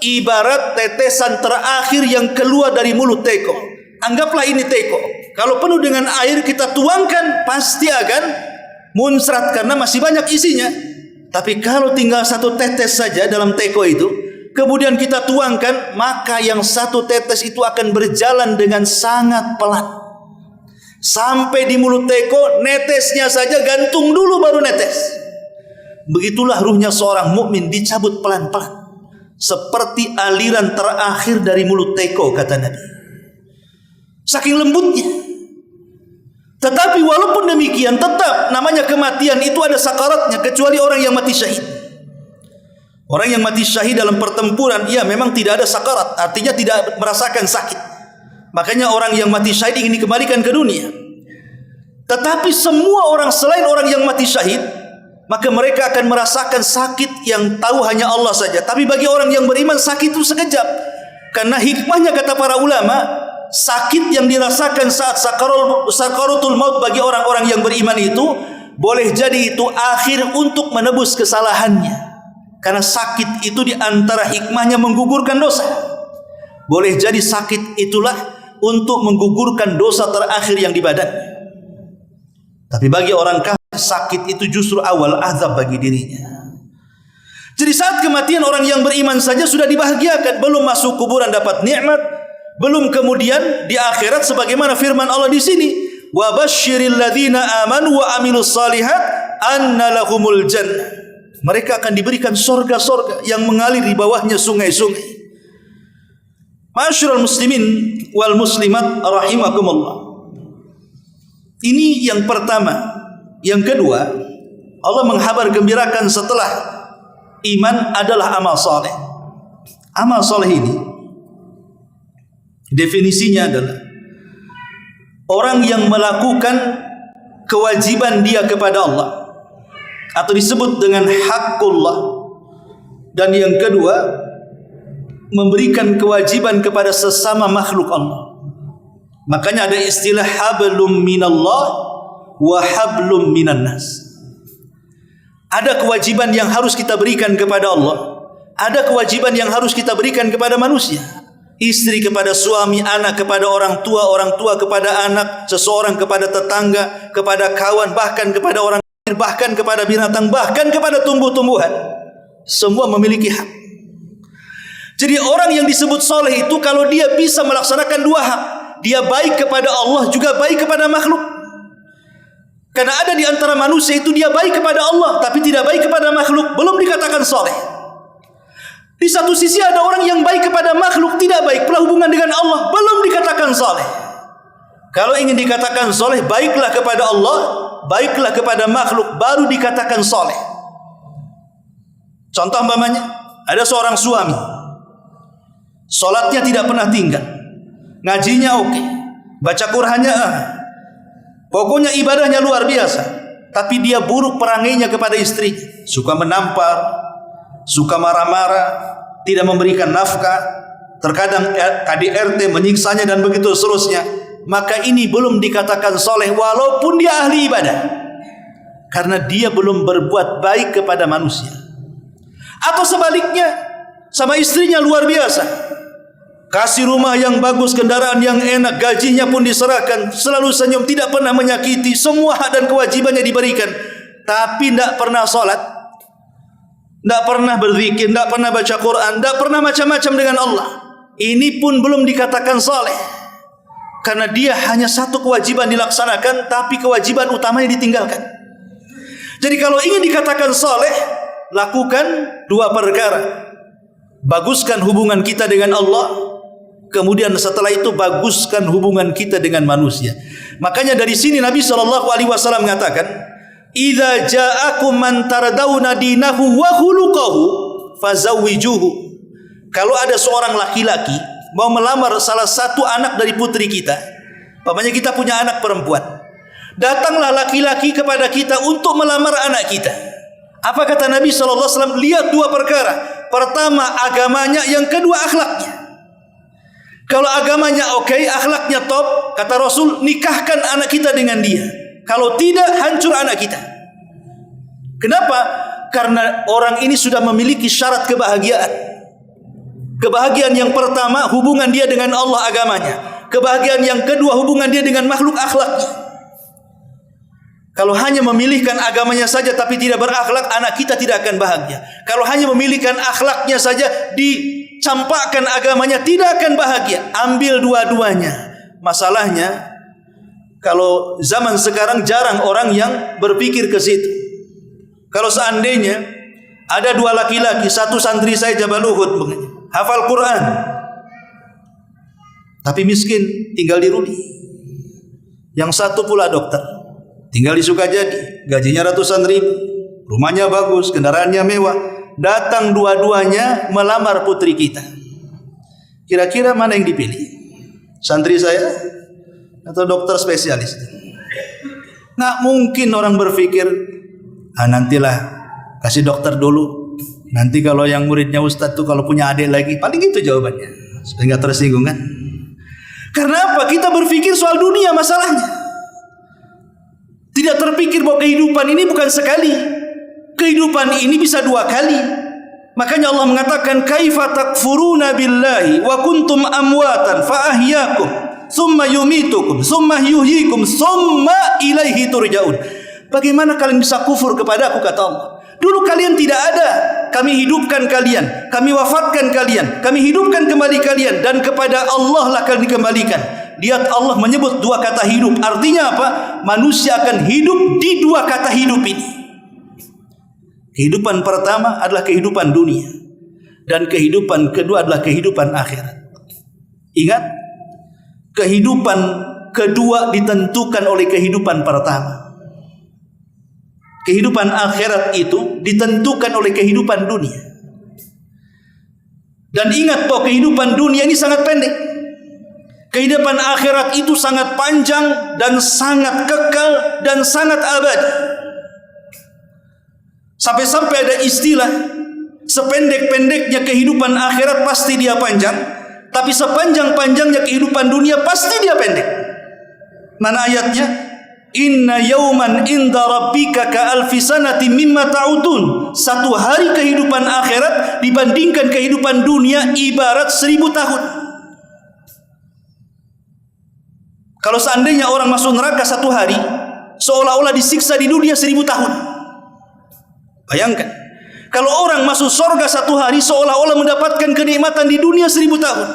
ibarat tetesan terakhir yang keluar dari mulut teko. Anggaplah ini teko. Kalau penuh dengan air kita tuangkan pasti akan muncrat karena masih banyak isinya. Tapi kalau tinggal satu tetes saja dalam teko itu, kemudian kita tuangkan, maka yang satu tetes itu akan berjalan dengan sangat pelan. Sampai di mulut teko, netesnya saja gantung dulu baru netes. Begitulah ruhnya seorang mukmin dicabut pelan-pelan, seperti aliran terakhir dari mulut teko, kata Nabi. Saking lembutnya. Tetapi walaupun demikian, tetap namanya kematian itu ada sakaratnya, kecuali orang yang mati syahid. Orang yang mati syahid dalam pertempuran, ya memang tidak ada sakarat, artinya tidak merasakan sakit. Makanya orang yang mati syahid ingin dikembalikan ke dunia. Tetapi semua orang selain orang yang mati syahid, maka mereka akan merasakan sakit yang tahu hanya Allah saja. Tapi bagi orang yang beriman, sakit itu sekejap. Karena hikmahnya, kata para ulama, sakit yang dirasakan saat sakaratul maut bagi orang-orang yang beriman itu boleh jadi itu akhir untuk menebus kesalahannya. Karena sakit itu diantara hikmahnya menggugurkan dosa. Boleh jadi sakit itulah untuk menggugurkan dosa terakhir yang di badan. Tapi bagi orang kafir, sakit itu justru awal azab bagi dirinya. Jadi saat kematian orang yang beriman saja sudah dibahagiakan, belum masuk kuburan dapat nikmat, belum kemudian di akhirat sebagaimana firman Allah di sini, wa basyiril ladzina amanu wa amilus shalihat anna lahumul jannah. Mereka akan diberikan sorga-sorga yang mengalir di bawahnya sungai-sungai. Ma'asyiral muslimin wal muslimat rahimakumullah. Ini yang pertama. Yang kedua, Allah menghabar gembirakan setelah iman adalah amal saleh. Amal saleh ini definisinya adalah orang yang melakukan kewajiban dia kepada Allah, atau disebut dengan haqqullah. Dan yang kedua, memberikan kewajiban kepada sesama makhluk Allah. Makanya ada istilah hablum minallah wa hablum minan nas. Ada kewajiban yang harus kita berikan kepada Allah, ada kewajiban yang harus kita berikan kepada manusia. Istri kepada suami, anak kepada orang tua kepada anak, seseorang kepada tetangga, kepada kawan, bahkan kepada orang, bahkan kepada binatang, bahkan kepada tumbuh-tumbuhan. Semua memiliki hak. Jadi orang yang disebut soleh itu kalau dia bisa melaksanakan dua hak, dia baik kepada Allah juga baik kepada makhluk. Karena ada di antara manusia itu dia baik kepada Allah tapi tidak baik kepada makhluk, belum dikatakan soleh. Di satu sisi ada orang yang baik kepada makhluk, tidak baik pula hubungan dengan Allah, belum dikatakan soleh. Kalau ingin dikatakan soleh, baiklah kepada Allah, baiklah kepada makhluk, baru dikatakan soleh. Contoh umpamanya, ada seorang suami, solatnya tidak pernah tinggal, ngajinya oke, baca Qur'annya pokoknya ibadahnya luar biasa, tapi dia buruk perangainya kepada istri, suka menampar, suka marah-marah, tidak memberikan nafkah, terkadang KDRT menyiksanya dan begitu seterusnya. Maka ini belum dikatakan soleh walaupun dia ahli ibadah, karena dia belum berbuat baik kepada manusia. Atau sebaliknya, sama istrinya luar biasa, kasih rumah yang bagus, kendaraan yang enak, gajinya pun diserahkan, selalu senyum, tidak pernah menyakiti, semua hak dan kewajibannya diberikan, tapi tidak pernah sholat, tidak pernah berzikir, tidak pernah baca Quran, tidak pernah macam-macam dengan Allah. Ini pun belum dikatakan soleh, karena dia hanya satu kewajiban dilaksanakan, tapi kewajiban utamanya ditinggalkan. Jadi kalau ingin dikatakan soleh, lakukan dua perkara. Baguskan hubungan kita dengan Allah, kemudian setelah itu baguskan hubungan kita dengan manusia. Makanya dari sini Nabi SAW mengatakan, "Idza ja'akum man tardawna dinahu wa khuluquhu fazawwijuhu." Kalau ada seorang laki-laki mau melamar salah satu anak dari putri kita, umpamanya kita punya anak perempuan, datanglah laki-laki kepada kita untuk melamar anak kita. Apa kata Nabi SAW? Lihat dua perkara. Pertama agamanya, yang kedua akhlaknya. Kalau agamanya oke, akhlaknya top, kata Rasul, nikahkan anak kita dengan dia. Kalau tidak, hancur anak kita. Kenapa? Karena orang ini sudah memiliki syarat kebahagiaan. Kebahagiaan yang pertama, hubungan dia dengan Allah, agamanya. Kebahagiaan yang kedua, hubungan dia dengan makhluk, akhlaknya. Kalau hanya memilihkan agamanya saja tapi tidak berakhlak, anak kita tidak akan bahagia. Kalau hanya memilihkan akhlaknya saja, dicampakkan agamanya, tidak akan bahagia. Ambil dua-duanya. Masalahnya, kalau zaman sekarang jarang orang yang berpikir ke situ. Kalau seandainya ada dua laki-laki, satu santri saya Jabal Uhud, hafal Quran, tapi miskin, tinggal di Ruli. Yang satu pula dokter, tinggal di Sukajadi, gajinya ratusan ribu, rumahnya bagus, kendaraannya mewah. Datang dua-duanya melamar putri kita. Kira-kira mana yang dipilih? Santri saya atau dokter spesialis? Nggak mungkin orang berpikir, nantilah kasih dokter dulu. Nanti kalau yang muridnya Ustadz tuh kalau punya adik lagi, paling gitu jawabannya. Supaya nggak tersinggung kan? Karena apa? Kita berpikir soal dunia masalahnya. Tidak terpikir bahwa kehidupan ini bukan sekali. Kehidupan ini bisa dua kali. Makanya Allah mengatakan, kaifa takfuruna billahi wa kuntum amwatan fa ahyakum thumma yumitukum thumma yuhyikum thumma ilaihi turja'un. Bagaimana kalian bisa kufur kepada aku, kata Allah. Dulu kalian tidak ada, kami hidupkan kalian, kami wafatkan kalian, kami hidupkan kembali kalian, dan kepada Allah lah kalian dikembalikan. Lihat, Allah menyebut dua kata hidup. Artinya apa? Manusia akan hidup di dua kata hidup ini. Kehidupan pertama adalah kehidupan dunia, dan kehidupan kedua adalah kehidupan akhirat. Ingat, kehidupan kedua ditentukan oleh kehidupan pertama. Kehidupan akhirat itu ditentukan oleh kehidupan dunia. Dan ingat bahwa kehidupan dunia ini sangat pendek. Kehidupan akhirat itu sangat panjang dan sangat kekal dan sangat abadi. Sampai-sampai ada istilah, sependek-pendeknya kehidupan akhirat pasti dia panjang, tapi sepanjang-panjangnya kehidupan dunia pasti dia pendek. Mana ayatnya? Inna yawman inda rabbika ka alfi sanatin mimma ta'udun. Satu hari kehidupan akhirat dibandingkan kehidupan dunia ibarat 1000 tahun. Kalau seandainya orang masuk neraka satu hari, seolah-olah disiksa di dunia 1000 tahun. Bayangkan, kalau orang masuk surga satu hari, seolah-olah mendapatkan kenikmatan di dunia 1000 tahun.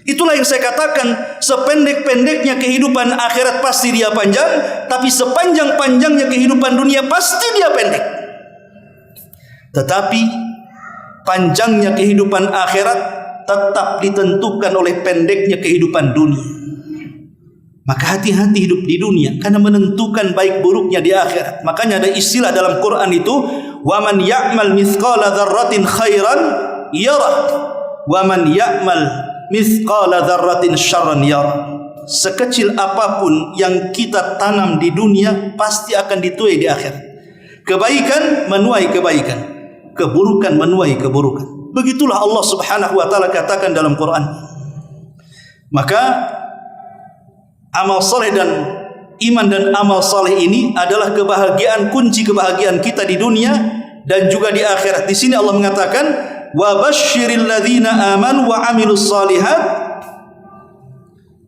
Itulah yang saya katakan, sependek-pendeknya kehidupan akhirat pasti dia panjang, tapi sepanjang-panjangnya kehidupan dunia pasti dia pendek. Tetapi panjangnya kehidupan akhirat tetap ditentukan oleh pendeknya kehidupan dunia. Maka hati-hati hidup di dunia, karena menentukan baik buruknya di akhirat. Makanya ada istilah dalam Quran itu, wa man ya'mal mithqala dzarratin khairan yarah wa man ya'mal mithqala dzarratin syarran yarah. Sekecil apapun yang kita tanam di dunia pasti akan dituai di akhirat. Kebaikan menuai kebaikan, keburukan menuai keburukan. Begitulah Allah Subhanahu wa taala katakan dalam Quran. Maka amal saleh dan iman dan amal saleh ini adalah kebahagiaan, kunci kebahagiaan kita di dunia dan juga di akhirat. Di sini Allah mengatakan, wa basyiril ladzina amanu wa amilus shalihat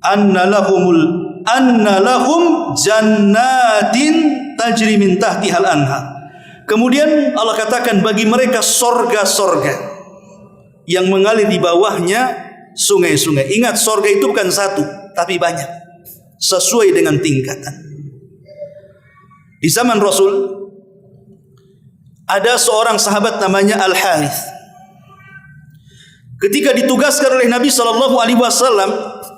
anna lahum jannatin tajri min tahtihal anhar. Kemudian Allah katakan bagi mereka sorga-sorga yang mengalir di bawahnya sungai-sungai. Ingat, sorga itu bukan satu tapi banyak, sesuai dengan tingkatan. Di zaman Rasul ada seorang sahabat namanya Al-Harith. Ketika ditugaskan oleh Nabi SAW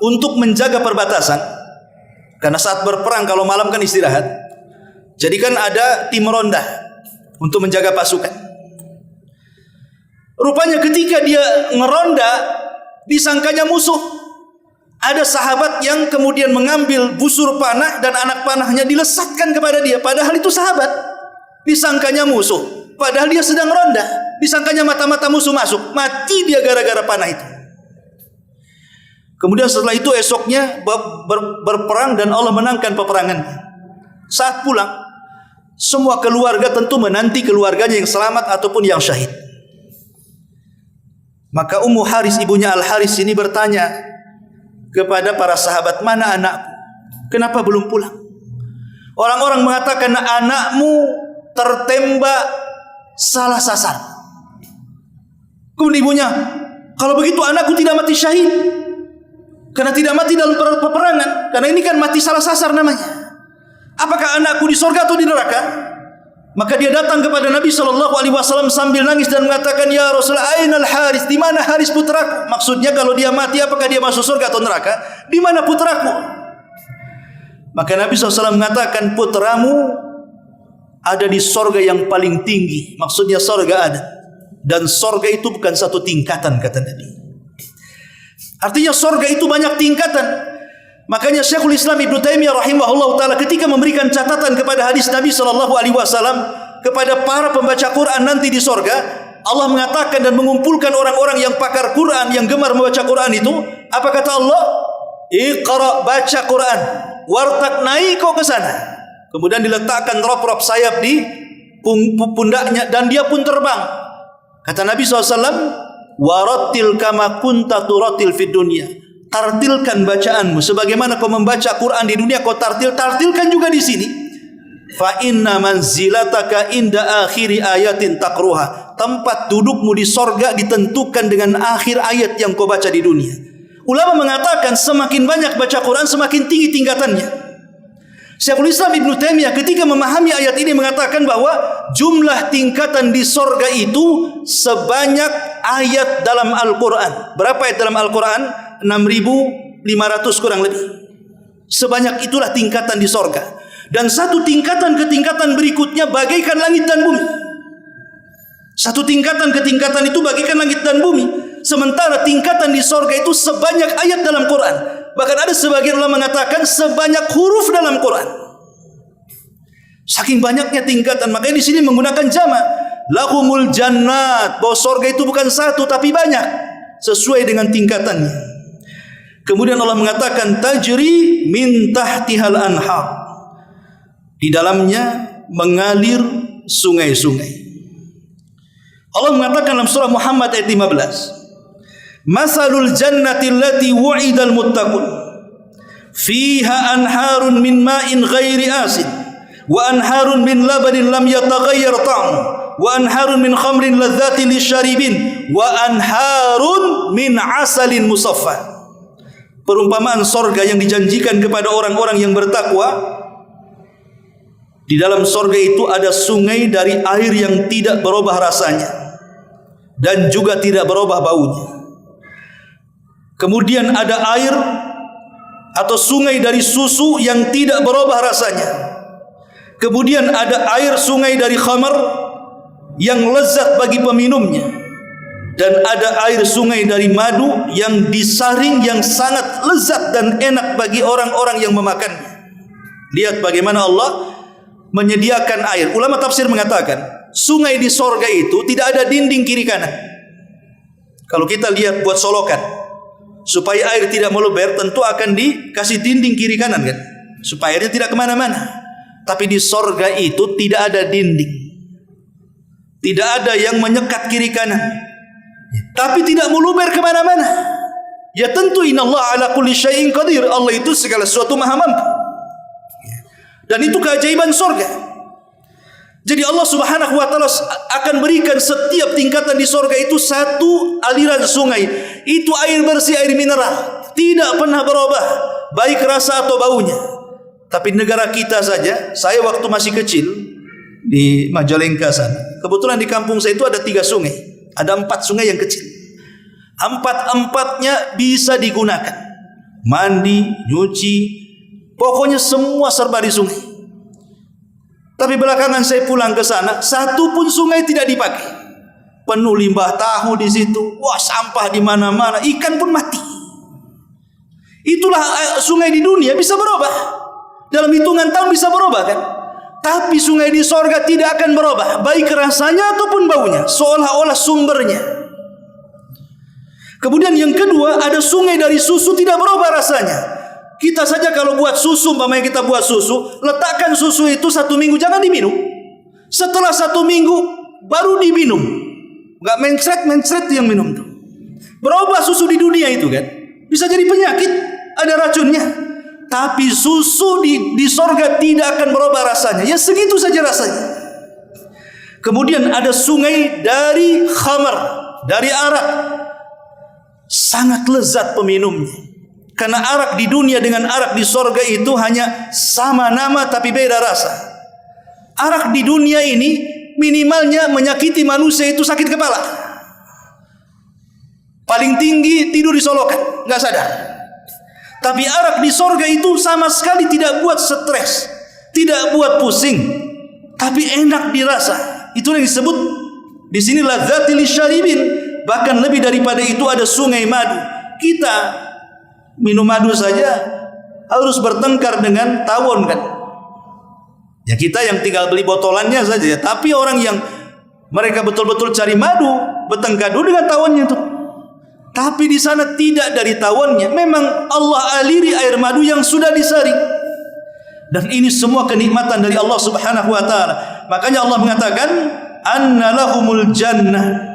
untuk menjaga perbatasan, Karena saat berperang kalau malam kan istirahat. Jadi kan ada tim ronda untuk menjaga pasukan. Rupanya ketika dia ngeronda, disangkanya musuh. Ada sahabat yang kemudian mengambil busur panah dan anak panahnya dilesatkan kepada dia. Padahal itu sahabat. Disangkanya musuh. Padahal dia sedang ronda. Disangkanya mata-mata musuh masuk. Mati dia gara-gara panah itu. Kemudian setelah itu esoknya berperang dan Allah menangkan peperangan. Saat pulang, semua keluarga tentu menanti keluarganya yang selamat ataupun yang syahid. Maka Ummu Haris, ibunya Al-Haris ini bertanya kepada para sahabat, mana anakku? Kenapa belum pulang? Orang-orang mengatakan anakmu tertembak salah sasar. Kemudian ibunya, kalau begitu anakku tidak mati syahid. Karena tidak mati dalam peperangan. Karena ini kan mati salah sasar namanya. Apakah anakku di surga atau di neraka? Maka dia datang kepada Nabi SAW sambil nangis dan mengatakan, ya Rasulullah, ainal Haris? Di mana Haris putraku? Maksudnya kalau dia mati, apakah dia masuk surga atau neraka? Di mana putraku? Maka Nabi SAW mengatakan, putramu ada di surga yang paling tinggi. Maksudnya surga ada. Dan surga itu bukan satu tingkatan, kata Nabi. Artinya surga itu banyak tingkatan. Makanya Syekhul Islam Ibnu Taimiyah rahimahullah taala ketika memberikan catatan kepada hadis Nabi SAW kepada para pembaca Quran nanti di sorga, Allah mengatakan dan mengumpulkan orang-orang yang pakar Quran, yang gemar membaca Quran itu. Apa kata Allah? Iqra, baca Quran, wartaq, naik kau ke sana. Kemudian diletakkan rop-rop sayap di pundaknya dan dia pun terbang. Kata Nabi SAW, warattil kama kunta turatil fid dunya. Tartilkan bacaanmu sebagaimana kau membaca Quran di dunia, kau tartilkan juga di sini. Fa inna manzilataka inda akhiri ayatin taqruha. Tempat dudukmu di sorga ditentukan dengan akhir ayat yang kau baca di dunia. Ulama mengatakan semakin banyak baca Quran semakin tinggi tingkatannya. Syekhul Islam Ibnu Taimiyah ketika memahami ayat ini mengatakan bahwa jumlah tingkatan di sorga itu sebanyak ayat dalam Al-Quran. Berapa ayat dalam Al-Quran? 6.500 kurang lebih. Sebanyak itulah tingkatan di sorga. Dan satu tingkatan ke tingkatan berikutnya bagaikan langit dan bumi. Satu tingkatan ke tingkatan itu bagaikan langit dan bumi. Sementara tingkatan di sorga itu sebanyak ayat dalam Quran. Bahkan ada sebagian ulama mengatakan sebanyak huruf dalam Quran. Saking banyaknya tingkatan, makanya di sini menggunakan jamak. Lahumul jannat, bahwa sorga itu bukan satu tapi banyak, sesuai dengan tingkatannya. Kemudian Allah mengatakan tajri min tahtihal anhar. Di dalamnya mengalir sungai-sungai. Allah mengatakan dalam surah Muhammad ayat 15. Masalul jannati allati wu'idal muttaqun. Fiha anharun min ma'in ghairi asin. Wa anharun min labanin lam yataghayyar ta'mu. Wa anharun min khamrin ladzatin lisyaribin. Wa anharun min asalin musaffa. Perumpamaan sorga yang dijanjikan kepada orang-orang yang bertakwa. Di dalam sorga itu ada sungai dari air yang tidak berubah rasanya dan juga tidak berubah baunya. Kemudian ada air atau sungai dari susu yang tidak berubah rasanya. Kemudian ada air sungai dari khamar yang lezat bagi peminumnya. Dan ada air sungai dari madu yang disaring yang sangat lezat dan enak bagi orang-orang yang memakannya. Lihat bagaimana Allah menyediakan air. Ulama tafsir mengatakan sungai di sorga itu tidak ada dinding kiri kanan. Kalau kita lihat buat solokan supaya air tidak meluber, tentu akan dikasih dinding kiri kanan kan, supaya airnya tidak kemana-mana. Tapi di sorga itu tidak ada dinding, tidak ada yang menyekat kiri kanan, tapi tidak meluber kemana-mana. Ya tentu innallaha ala kulli syai'in qadir. Allah itu segala sesuatu maha mampu. Dan itu keajaiban surga. Jadi Allah Subhanahu wa taala akan berikan setiap tingkatan di surga itu satu aliran sungai. Itu air bersih, air mineral, tidak pernah berubah baik rasa atau baunya. Tapi negara kita saja, saya waktu masih kecil di Majalengka sana, kebetulan di kampung saya itu ada 3 sungai. Ada 4 sungai yang kecil. 4-4-nya bisa digunakan. Mandi, nyuci, Pokoknya semua serba di sungai. Tapi belakangan saya pulang ke sana, satu pun sungai tidak dipakai. Penuh limbah tahu di situ. Wah, sampah di mana-mana, ikan pun mati. Itulah sungai di dunia bisa berubah. Dalam hitungan tahun bisa berubah kan? Tapi sungai di sorga tidak akan berubah, baik rasanya ataupun baunya, seolah-olah sumbernya. Kemudian yang kedua, ada sungai dari susu tidak berubah rasanya. Kita saja kalau buat susu, umpamanya kita buat susu, letakkan susu itu 1 minggu, jangan diminum. Setelah 1 minggu baru diminum. Enggak mencret yang minum tuh. Berubah susu di dunia itu kan. Bisa jadi penyakit, ada racunnya. Tapi susu di sorga tidak akan berubah rasanya. Ya segitu saja rasanya. Kemudian ada sungai dari khamar, dari arak. Sangat lezat peminumnya. Karena arak di dunia dengan arak di sorga itu hanya sama nama tapi beda rasa. Arak di dunia ini minimalnya menyakiti manusia itu sakit kepala. Paling tinggi tidur di solokan, nggak sadar. Tapi arak di sorga itu sama sekali tidak buat stres, tidak buat pusing, tapi enak dirasa. Itu yang disebut di sini ladzatil syaribin. Bahkan lebih daripada itu ada sungai madu. Kita minum madu saja harus bertengkar dengan tawon kan. Ya kita yang tinggal beli botolannya saja. Tapi orang yang mereka betul-betul cari madu, bertengkar dulu dengan tawonnya itu. Tapi di sana tidak dari tawonnya. Memang Allah aliri air madu yang sudah disaring. Dan ini semua kenikmatan dari Allah Subhanahu wa taala. Makanya Allah mengatakan, "Anna lahumul jannah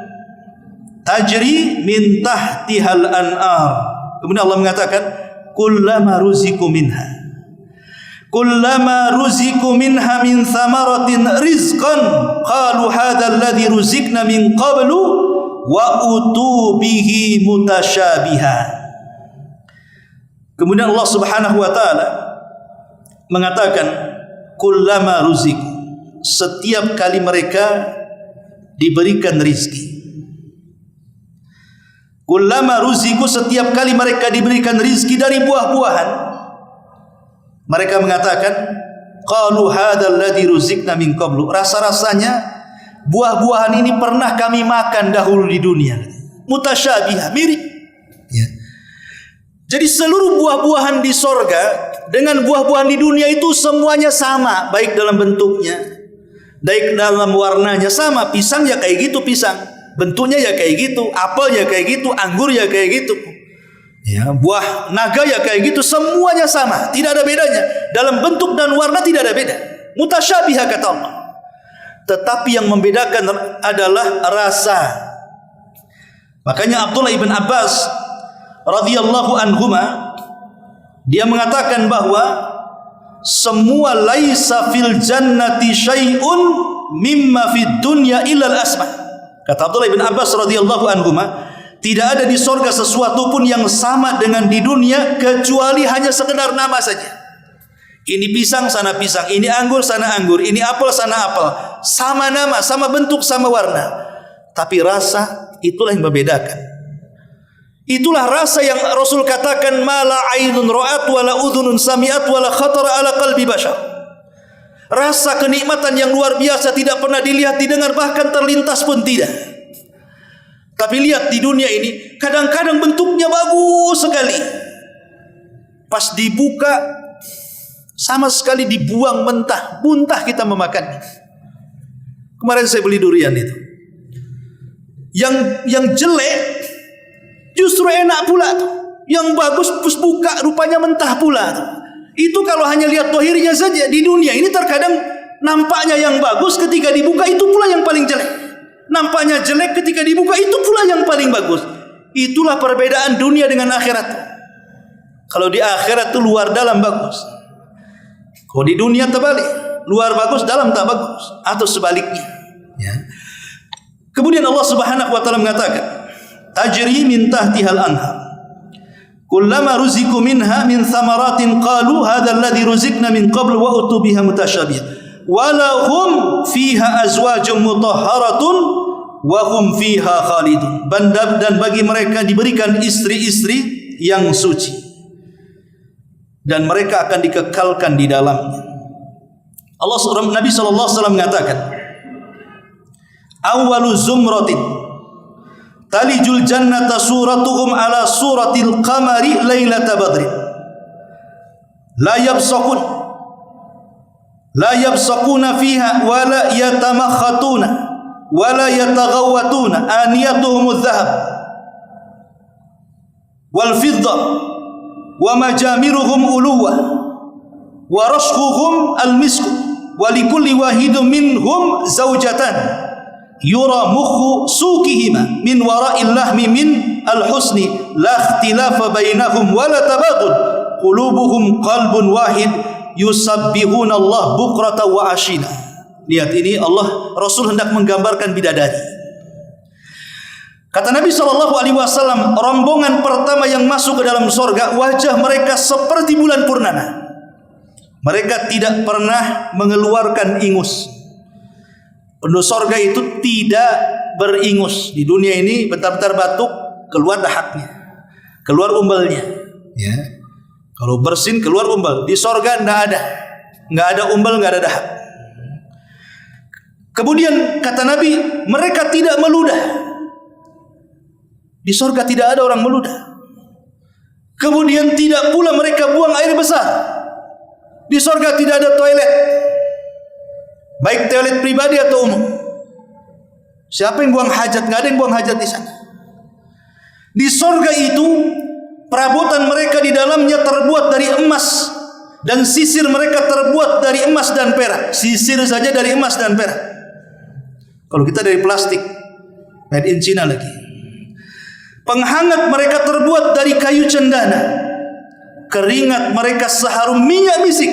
tajri min tahtihal an'ar." Kemudian Allah mengatakan, kullama ruziku minha min thamaratin rizqan qalu hadzal ladzi ruzikna min qablu wa utu bihi mutasyabiha. Kemudian Allah Subhanahu wa taala mengatakan, kullama ruziku, setiap kali mereka diberikan rizki. Kullama ruziku, setiap kali mereka diberikan rizki dari buah-buahan, mereka mengatakan, qalu hadzal ladzi ruzikna min qablu. Rasa-rasanya buah-buahan ini pernah kami makan dahulu di dunia. Mutasyabiha, mirip. Ya. Jadi seluruh buah-buahan di sorga dengan buah-buahan di dunia itu semuanya sama, baik dalam bentuknya, baik dalam warnanya sama. Pisang ya kayak gitu pisang. Bentuknya ya kayak gitu, apel ya kayak gitu, anggur ya kayak gitu. Ya, buah naga ya kayak gitu, semuanya sama, tidak ada bedanya. Dalam bentuk dan warna tidak ada beda. Mutasyabiha kata Allah. Tetapi yang membedakan adalah rasa. Makanya Abdullah ibn Abbas radhiyallahu anhuma dia mengatakan bahwa semua laisa fil jannati syai'un mimma fid dunya illa al-asma. Kata Abdullah bin Abbas radhiyallahu anhuma, tidak ada di sorga sesuatu pun yang sama dengan di dunia kecuali hanya sekedar nama saja. Ini pisang sana pisang, ini anggur sana anggur, ini apel sana apel, sama nama, sama bentuk, sama warna. Tapi rasa itulah yang membedakan. Itulah rasa yang Rasul katakan, mala ainun ra'at wala udhunun sami'at wala khatara ala qalbi bashar. Rasa kenikmatan yang luar biasa tidak pernah dilihat, didengar, bahkan terlintas pun tidak. Tapi lihat di dunia ini, kadang-kadang bentuknya bagus sekali. Pas dibuka, sama sekali dibuang mentah, muntah kita memakannya. Kemarin saya beli durian itu. Yang jelek justru enak pula tuh. Yang bagus pas buka rupanya mentah pula tuh. Itu kalau hanya lihat dohirnya saja. Di dunia ini terkadang nampaknya yang bagus, ketika dibuka itu pula yang paling jelek. Nampaknya jelek, ketika dibuka itu pula yang paling bagus. Itulah perbedaan dunia dengan akhirat. Kalau di akhirat itu luar dalam bagus. Kalau di dunia terbalik, luar bagus dalam tak bagus, atau sebaliknya. Ya. Kemudian Allah Subhanahu wa taala mengatakan, tajri min tahtihal anhar. Kullama ruziku minha min thamaratin qalu hadzal ladzi ruzikna min qablu wa utu biha mutasyabiha wa lahum fiha azwajun mutahharatun wa hum fiha khalidun. Dan bagi mereka diberikan istri-istri yang suci. dan mereka akan dikekalkan di dalamnya. Nabi sallallahu alaihi wasallam mengatakan, awwalu zumratin talijul jannata suratuhum ala suratil qamari lailata badrin la yabsaquna fiha wa la yatamakhatuna wa la yataghawwatuna aniyatuhum adh-dhahab wal fidda wa majamiruhum uluwa wa rashquhum al-misku wa likulli wahidin minhum zawjatan yura mukhu sukihima min wara'il lahmi min al-husni la ikhtilafa bainahum wa la tabadul qulubuhum qalbun wahid yusabbihuna Allah bukratan wa ashina. Lihat ini, Rasul hendak menggambarkan bidadari. Kata Nabi SAW, rombongan pertama yang masuk ke dalam surga, wajah mereka seperti bulan purnama. Mereka tidak pernah mengeluarkan ingus. Penduduk surga itu tidak beringus. Di dunia ini bentar-bentar batuk, keluar dahaknya, keluar umbalnya. Ya. Kalau bersin keluar umbal. Di surga nggak ada umbal, nggak ada dahak. Kemudian kata Nabi, mereka tidak meludah. Di surga tidak ada orang meludah. Kemudian tidak pula mereka buang air besar. Di surga tidak ada toilet, baik toilet pribadi atau umum. Siapa yang buang hajat? Nggak ada yang buang hajat di sana. Di surga itu perabotan mereka di dalamnya terbuat dari emas, dan sisir mereka terbuat dari emas dan perak. Sisir saja dari emas dan perak. Kalau kita dari plastik, made in China lagi. Penghangat mereka terbuat dari kayu cendana. Keringat mereka seharum minyak misik.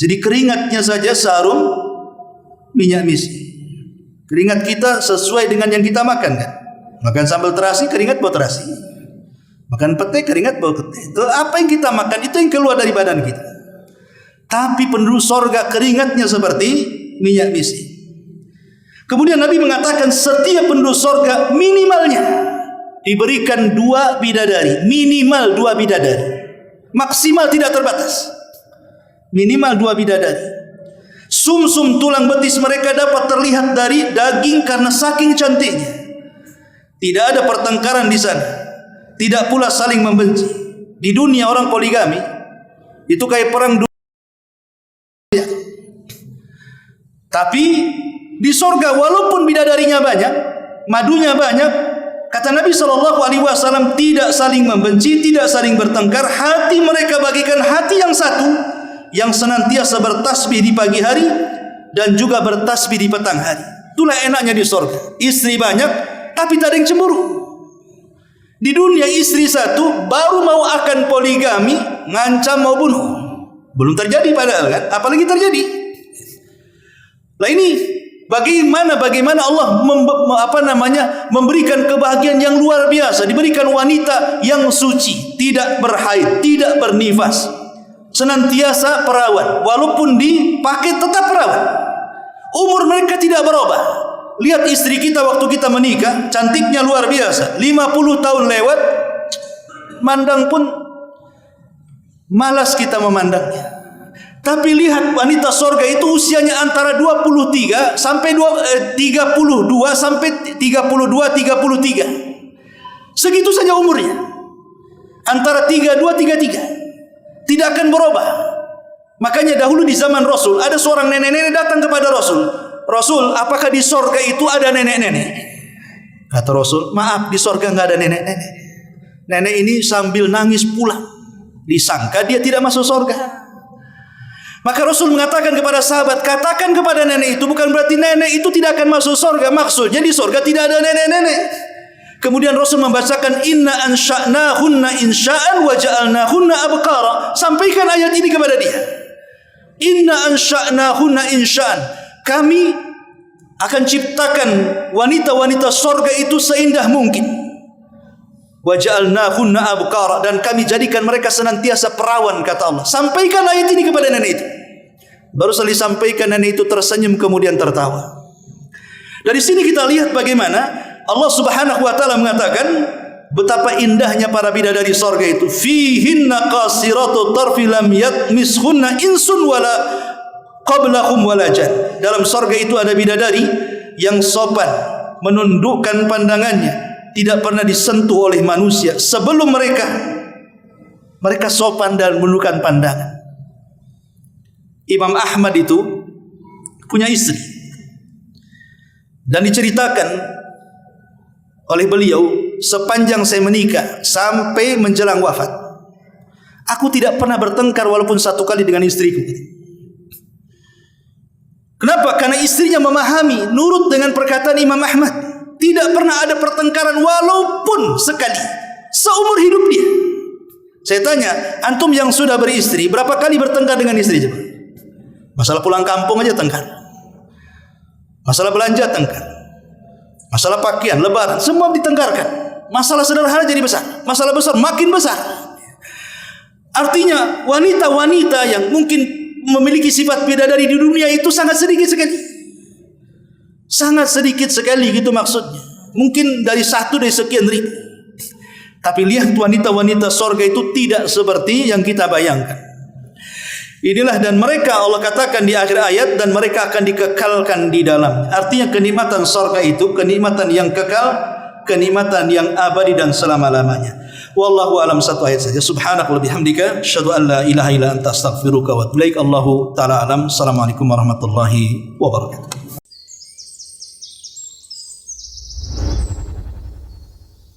Jadi keringatnya saja seharum minyak misik. Keringat kita sesuai dengan yang kita makan kan? Makan sambal terasi, keringat bau terasi. Makan pete, keringat bau pete. Itu apa yang kita makan, itu yang keluar dari badan kita. Tapi penduduk surga keringatnya seperti minyak misik. Kemudian Nabi mengatakan setiap penduduk surga minimalnya diberikan 2 bidadari. Minimal 2 bidadari. Maksimal tidak terbatas. Minimal 2 bidadari. Sumsum tulang betis mereka dapat terlihat dari daging karena saking cantiknya. Tidak ada pertengkaran di sana. Tidak pula saling membenci. Di dunia orang poligami itu kayak perang dunia. Tapi di surga walaupun bidadarinya banyak, madunya banyak, kata Nabi SAW, tidak saling membenci, tidak saling bertengkar. Hati mereka bagikan hati yang satu, yang senantiasa bertasbih di pagi hari dan juga bertasbih di petang hari. Itulah enaknya di surga. Istri banyak, tapi tak ada yang cemburu. Di dunia istri satu, baru mau akan poligami, ngancam mau bunuh. Belum terjadi padahal kan, apalagi terjadi. Lah ini bagaimana Allah memberikan kebahagiaan yang luar biasa. Diberikan wanita yang suci, tidak berhaid, tidak bernifas, senantiasa perawan, walaupun dipakai tetap perawan. Umur mereka tidak berubah. Lihat istri kita waktu kita menikah, cantiknya luar biasa. 50 tahun lewat, mandang pun malas kita memandangnya. Tapi lihat wanita surga itu usianya antara 23 sampai 32 sampai 33. Segitu saja umurnya. Antara 32-33. Tidak akan berubah. Makanya dahulu di zaman Rasul ada seorang nenek-nenek datang kepada Rasul. Rasul, apakah di surga itu ada nenek-nenek? Kata Rasul, maaf, di surga enggak ada nenek-nenek. Nenek ini sambil nangis pulang. Disangka dia tidak masuk surga. Maka Rasul mengatakan kepada sahabat, katakan kepada nenek itu, bukan berarti nenek itu tidak akan masuk surga. Maksudnya di surga tidak ada nenek-nenek. Kemudian Rasul membacakan, inna ansha'nahunna insha'an wa ja'alnahunna abqara. Sampaikan ayat ini kepada dia. Inna ansha'nahunna insha'an. Kami akan ciptakan wanita-wanita surga itu seindah mungkin. Wa ja'alnahunna abqara, dan kami jadikan mereka senantiasa perawan, kata Allah. Sampaikan ayat ini kepada nenek itu. Baru sekali sampaikan, nenek itu tersenyum kemudian tertawa. Dari sini kita lihat bagaimana Allah Subhanahu wa taala mengatakan betapa indahnya para bidadari sorga itu. Fihinna qasiratu tarfi lam yatmishunna insun wala qablahum wala jan. Dalam sorga itu ada bidadari yang sopan, menundukkan pandangannya, tidak pernah disentuh oleh manusia sebelum mereka. Mereka sopan dan menundukkan pandangan. Imam Ahmad itu punya istri, dan diceritakan oleh beliau, sepanjang saya menikah sampai menjelang wafat, aku tidak pernah bertengkar walaupun satu kali dengan istriku. Kenapa? Karena istrinya memahami, nurut dengan perkataan Imam Ahmad. Tidak pernah ada pertengkaran walaupun sekali seumur hidup dia. Saya tanya, antum yang sudah beristri, berapa kali bertengkar dengan istri? Masalah pulang kampung aja tengkar, masalah belanja tengkar, masalah pakaian, lebaran, semua ditengkarkan. Masalah sederhana jadi besar, masalah besar makin besar. Artinya wanita-wanita yang mungkin memiliki sifat bidadari di dunia itu sangat sedikit sekali. Sangat sedikit sekali gitu maksudnya. Mungkin dari sekian ribu. Tapi lihat wanita-wanita sorga itu tidak seperti yang kita bayangkan. Inilah, dan mereka Allah katakan di akhir ayat, dan mereka akan dikekalkan di dalam. Artinya kenikmatan sorga itu kenikmatan yang kekal, kenikmatan yang abadi dan selama-lamanya. Wallahu alam, satu ayat saja. Subhanaka wa bihamdika asyhadu an la ilaha illa anta astaghfiruka wa atubu ilaik. Allahu taala alam. Assalamualaikum warahmatullahi wabarakatuh.